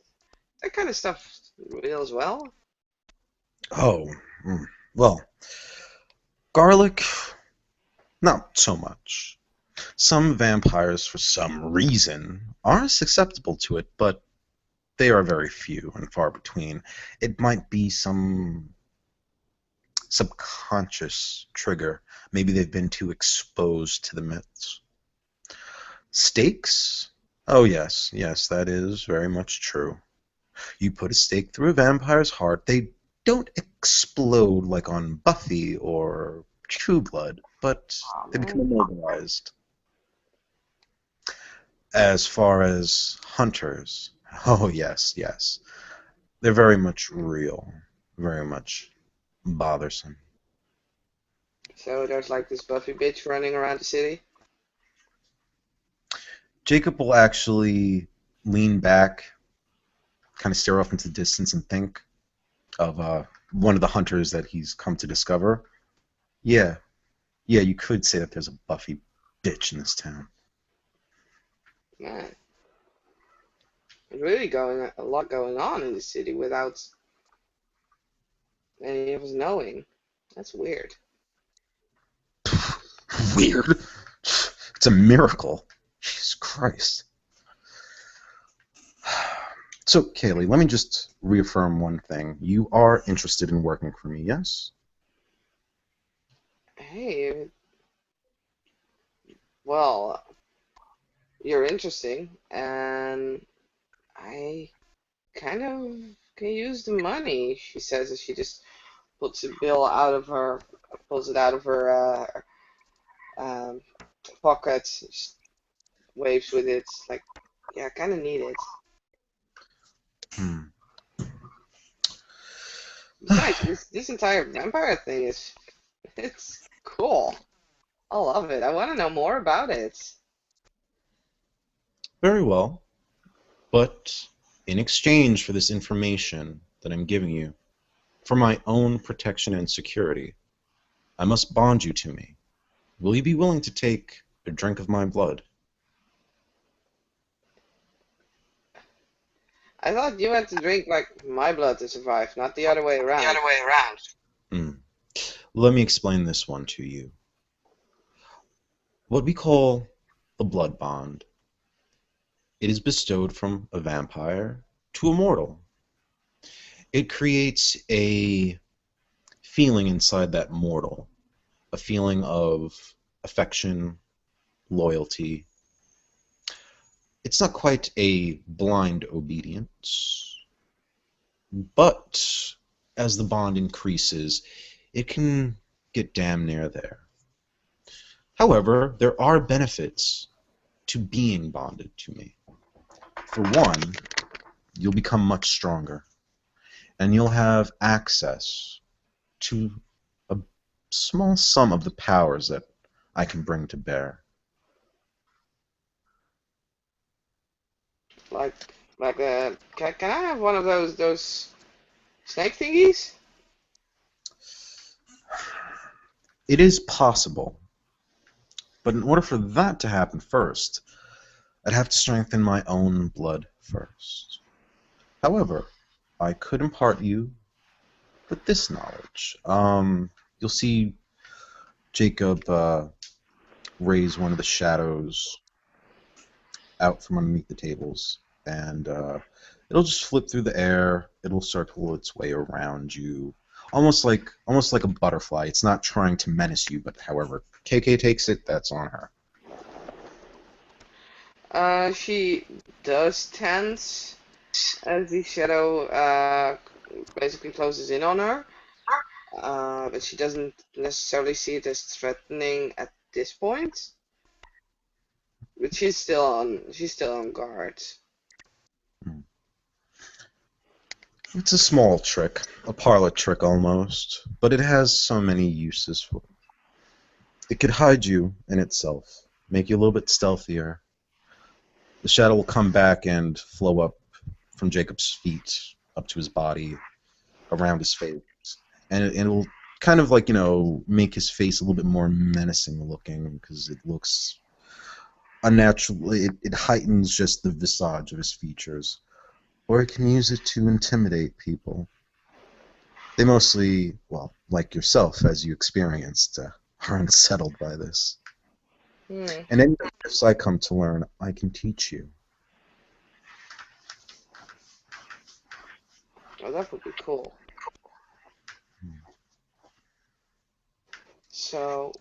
That kind of stuff real as well. Oh, well, garlic, not so much. Some vampires, for some reason, are susceptible to it, but they are very few and far between. It might be some subconscious trigger. Maybe they've been too exposed to the myths. Stakes? Oh, yes, yes, that is very much true. You put a stake through a vampire's heart, they don't explode like on Buffy or True Blood, but Oh they become man. immobilized. As far as hunters, oh, yes, yes. They're very much real, very much bothersome. So there's like this Buffy bitch running around the city. Jacob will actually lean back kind of stare off into the distance and think of one of the hunters that he's come to discover. Yeah, yeah, you could say that there's a Buffy bitch in this town. Man, there's really going a lot going on in the city without any of us knowing. That's weird. Weird. It's a miracle. Jesus Christ. So, Kaylee, let me just reaffirm one thing. You are interested in working for me, yes? Hey, well, you're interesting, and I kind of can use the money, she says as she just puts a bill out of her, pulls it out of her um, pocket, just waves with it, like, yeah, I kind of need it. Hmm. Besides, this entire vampire thing is, it's cool. I love it. I want to know more about it. Very well. But in exchange for this information that I'm giving you, for my own protection and security, I must bond you to me. Will you be willing to take a drink of my blood? I thought you had to drink like my blood to survive, not the other way around. Hmm. Let me explain this one to you. What we call a blood bond, it is bestowed from a vampire to a mortal. It creates a feeling inside that mortal, a feeling of affection, loyalty. It's not quite a blind obedience, but as the bond increases, it can get damn near there. However, there are benefits to being bonded to me. For one, you'll become much stronger, and you'll have access to a small sum of the powers that I can bring to bear. Like, can I have one of those snake thingies? It is possible, but in order for that to happen first, I'd have to strengthen my own blood first. However, I could impart you with this knowledge. You'll see Jacob raise one of the shadows out from underneath the tables, and it'll just flip through the air. It'll circle its way around you, almost like a butterfly. It's not trying to menace you, but however KK takes it, that's on her. She does tense as the shadow basically closes in on her. But she doesn't necessarily see it as threatening at this point. But she's still on guard. It's a small trick, a parlor trick almost, but it has so many uses for it. It could hide you in itself, make you a little bit stealthier. The shadow will come back and flow up from Jacob's feet up to his body, around his face, and it'll kind of like make his face a little bit more menacing looking because it looks unnatural. It heightens just the visage of his features, or it can use it to intimidate people. They mostly, well, like yourself, as you experienced, are unsettled by this. Hmm. And any gifts I come to learn, I can teach you. Oh, that would be cool. So,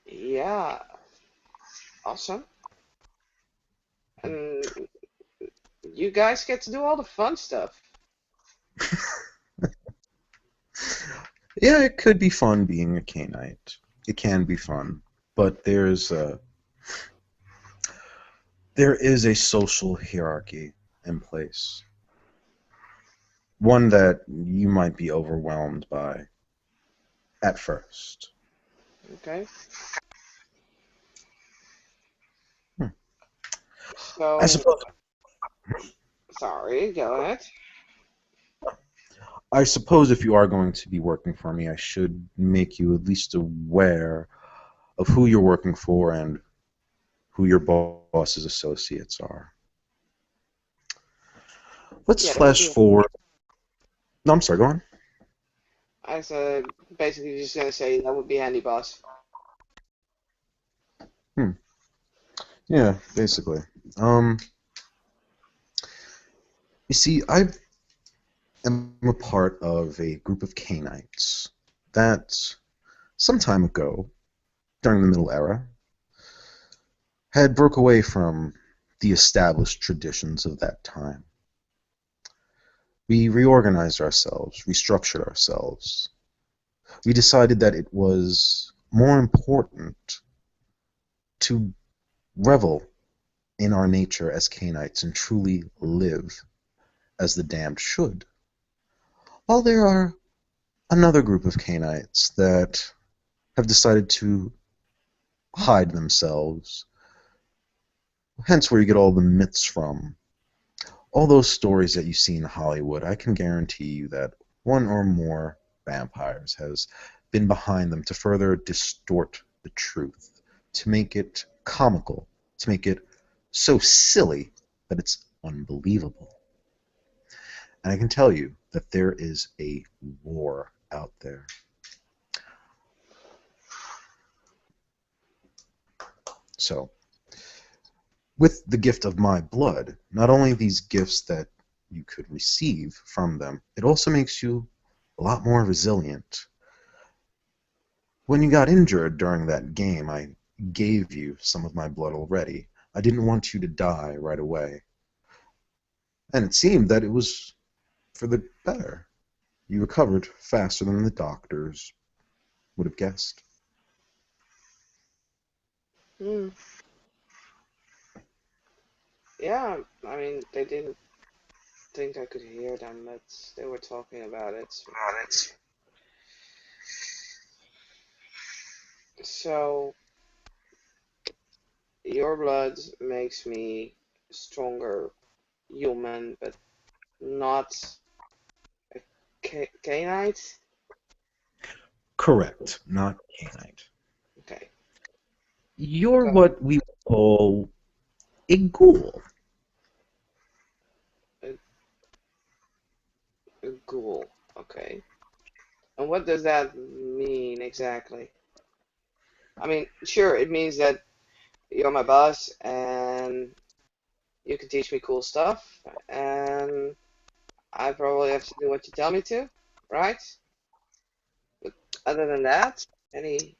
yeah, awesome. And you guys get to do all the fun stuff. Yeah, it could be fun being a Cainite. It can be fun, but there is a social hierarchy in place. One that you might be overwhelmed by at first. Okay. Hmm. I So, suppose. Sorry, go ahead. I suppose if you are going to be working for me, I should make you at least aware of who you're working for and who your boss's associates are. Let's Yeah, that would flash be. forward. No, I'm sorry, go on. I said basically just gonna say that would be handy, boss. Hmm. Yeah, basically. Um, you see, I am a part of a group of Canaanites that some time ago, during the Middle Era, had broke away from the established traditions of that time. We reorganized ourselves, restructured ourselves. We decided that it was more important to revel in our nature as Canaanites and truly live as the damned should. While there are another group of Canaanites that have decided to hide themselves, hence where you get all the myths from. All those stories that you see in Hollywood, I can guarantee you that one or more vampires has been behind them to further distort the truth, to make it comical, to make it so silly that it's unbelievable. And I can tell you that there is a war out there. So, with the gift of my blood, not only these gifts that you could receive from them, it also makes you a lot more resilient. When you got injured during that game, I gave you some of my blood already. I didn't want you to die right away. And it seemed that it was for the better. You recovered faster than the doctors would have guessed. Hmm. Yeah, I mean, they didn't think I could hear them, but they were talking about it. So, your blood makes me stronger human, but not a Cainite? Correct, not canite. Okay. You're So, what we call a ghoul. a, a ghoul. Okay. And what does that mean exactly? I mean, sure, it means that you're my boss and you can teach me cool stuff, and I probably have to do what you tell me to, right? But other than that, any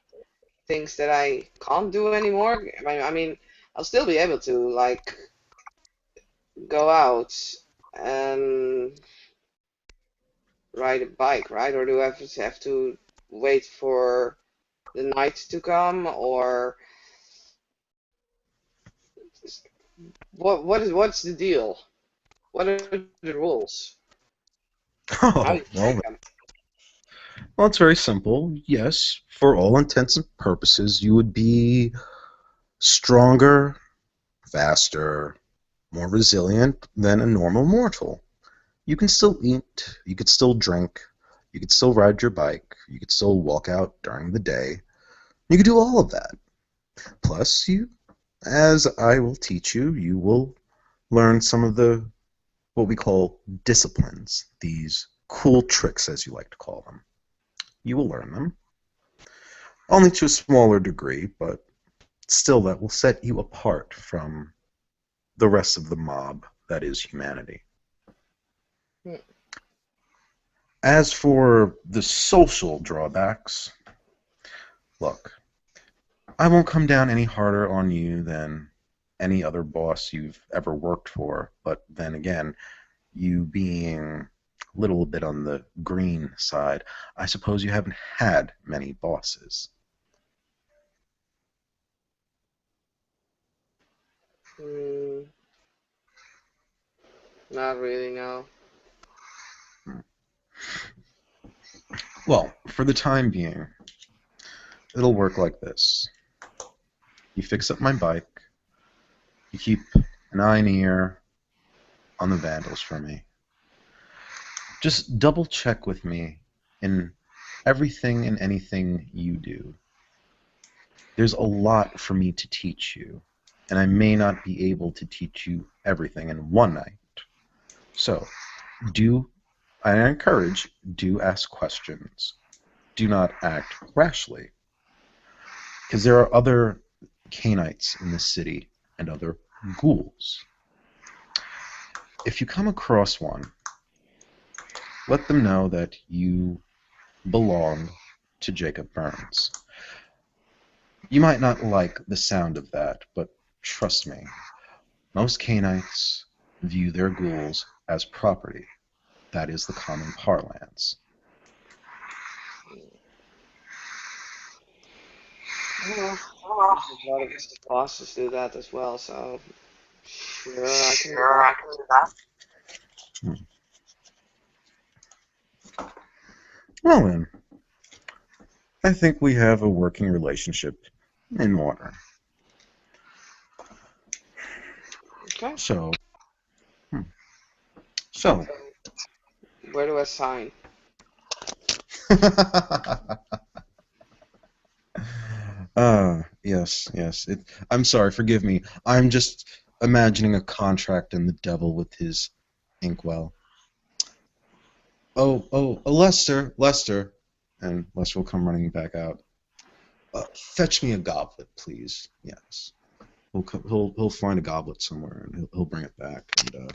things that I can't do anymore? I mean, I'll still be able to like go out and ride a bike, right? Or do I have to wait for the night to come, or what's the deal? What are the rules? How do Oh, you well, break them? well, it's very simple. Yes, for all intents and purposes, you would be stronger, faster, more resilient than a normal mortal. You can still eat, you could still drink, you could still ride your bike, you could still walk out during the day. You could do all of that. Plus, as I will teach you, you will learn some of the what we call disciplines, these cool tricks, as you like to call them. You will learn them, only to a smaller degree, but still that will set you apart from the rest of the mob that is humanity. Hmm. As for the social drawbacks, look, I won't come down any harder on you than any other boss you've ever worked for, but then again, you being a little bit on the green side, I suppose you haven't had many bosses. Hmm, not really, no. Well, for the time being, it'll work like this. You fix up my bike, you keep an eye and ear on the vandals for me. Just double check with me in everything and anything you do. There's a lot for me to teach you, and I may not be able to teach you everything in one night. So, I encourage, do ask questions. Do not act rashly, because there are other Canaanites in the city and other ghouls. If you come across one, let them know that you belong to Jacob Burns. You might not like the sound of that, but trust me, most Canaanites view their ghouls as property. That is the common parlance. Well, a lot of bosses do that as well, so sure, I can do that. Hmm. Well then, I think we have a working relationship in order. Okay. So, so, Where do I sign? yes. I'm sorry, forgive me. I'm just imagining a contract and the devil with his inkwell. Oh, Lester. And Lester will come running back out. Fetch me a goblet, please. Yes. He'll find a goblet somewhere and he'll bring it back. And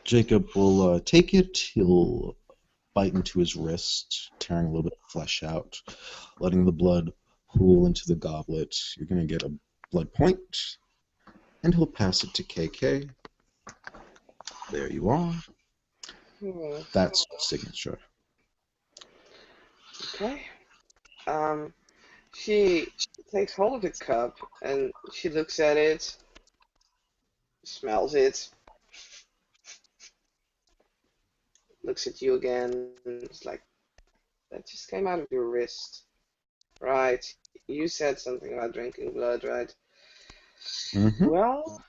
Jacob will take it. He'll bite into his wrist, tearing a little bit of flesh out, letting the blood pool into the goblet. You're going to get a blood point, and he'll pass it to KK. There you are. That's signature. Okay. She takes hold of the cup and she looks at it, smells it, looks at you again, and it's like, that just came out of your wrist. Right. You said something about drinking blood, right? Mm-hmm. Well,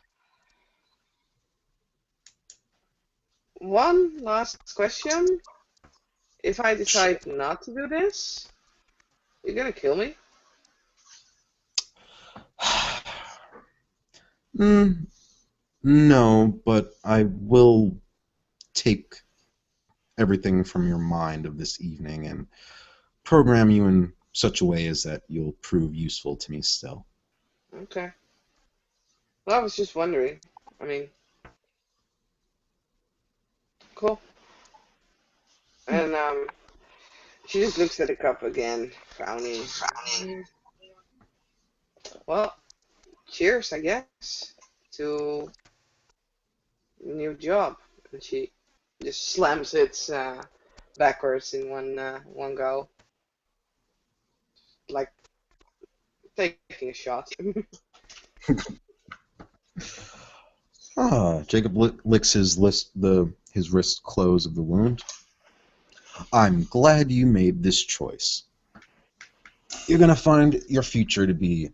one last question. If I decide not to do this, you're gonna kill me? No, but I will take everything from your mind of this evening and program you in such a way as that you'll prove useful to me still. Okay. Well, I was just wondering. I mean, cool. And she just looks at the cup again, frowning. Well, cheers, I guess, to new job. And she just slams it backwards in one go, like taking a shot. Jacob licks his wrist close of the wound. I'm glad you made this choice. You're gonna find your future to be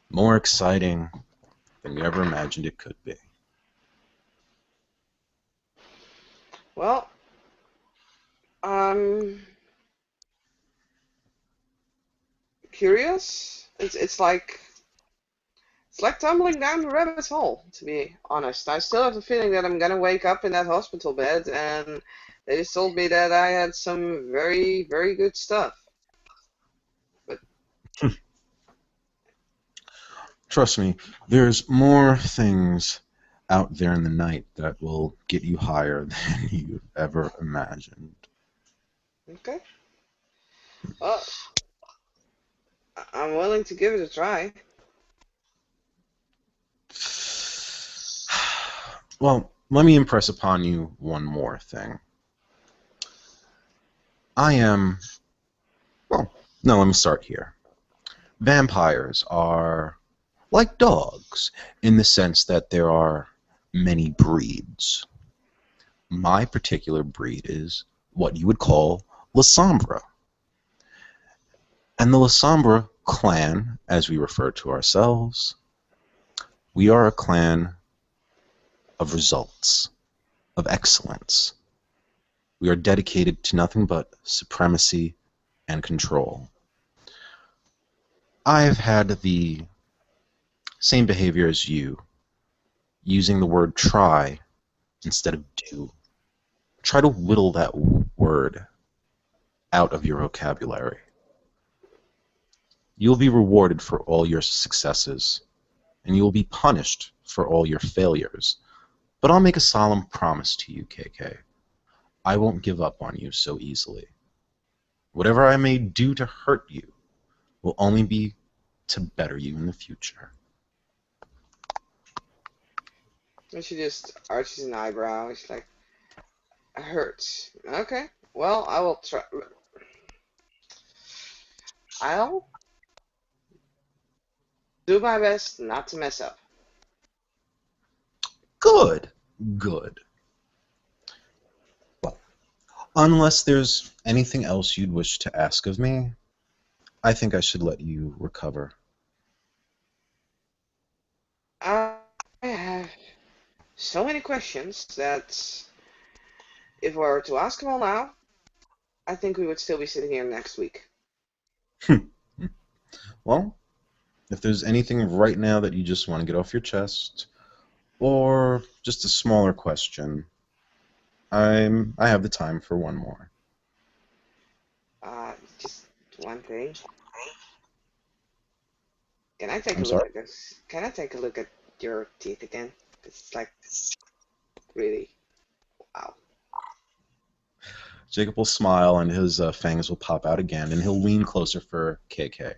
more exciting than you ever imagined it could be. Well, I'm curious. It's like tumbling down the rabbit's hole, to be honest. I still have the feeling that I'm gonna wake up in that hospital bed and they just told me that I had some very, very good stuff. But Trust me, there's more things out there in the night that will get you higher than you ever imagined. okay. Well, I'm willing to give it a try. Well, let me impress upon you one more thing. I am. Well, no, let me start here. Vampires are like dogs in the sense that there are many breeds. My particular breed is what you would call La Sombra. And the La Sombra clan, as we refer to ourselves, we are a clan of results. of excellence. We are dedicated to nothing but supremacy and control. I've had the same behavior as you, using the word try instead of do. Try to whittle that word out of your vocabulary. You'll be rewarded for all your successes, and you will be punished for all your failures. But I'll make a solemn promise to you, KK. I won't give up on you so easily. Whatever I may do to hurt you will only be to better you in the future. And she just arches an eyebrow. She's like, it hurts. Okay. Well, I will try. I'll do my best not to mess up. Good, good. Well, unless there's anything else you'd wish to ask of me, I think I should let you recover. I have so many questions that if I were to ask them all now, I think we would still be sitting here next week. Well, if there's anything right now that you just want to get off your chest, or just a smaller question, I have the time for one more. Just one thing. Can I take I'm a look sorry? at this? Can I take a look at your teeth again? It's like really wow. Jacob will smile and his fangs will pop out again, and he'll lean closer for KK.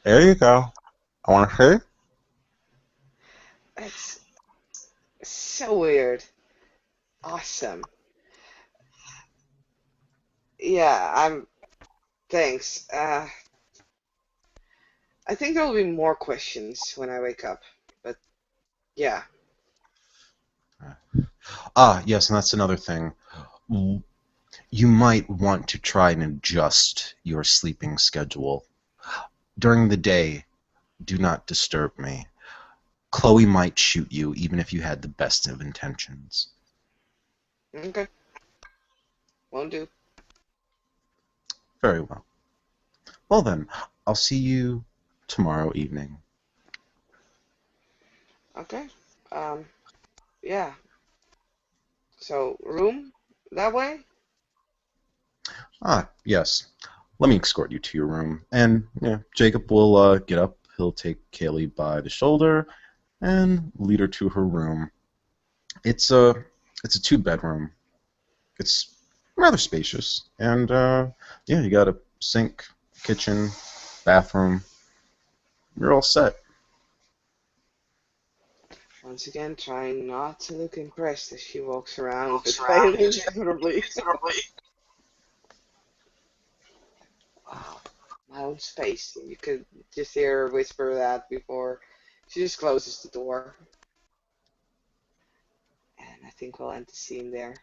There you go. I want to see. That's so weird. Awesome. Yeah, I'm. Thanks. I think there will be more questions when I wake up. But yeah. Ah, yes, and that's another thing. You might want to try and adjust your sleeping schedule. During the day, do not disturb me. Chloe might shoot you even if you had the best of intentions. Okay. Won't do. Very well. Well then, I'll see you tomorrow evening. Okay. Yeah. So room that way? Ah, yes. Let me escort you to your room. And yeah, Jacob will get up. He'll take Kaylee by the shoulder and lead her to her room. It's a two-bedroom. It's rather spacious, and yeah, you got a sink, kitchen, bathroom. You're all set. Once again, trying not to look impressed as she walks around, but failing miserably. Wow. My own space. You could just hear her whisper that before she just closes the door. And I think we'll end the scene there.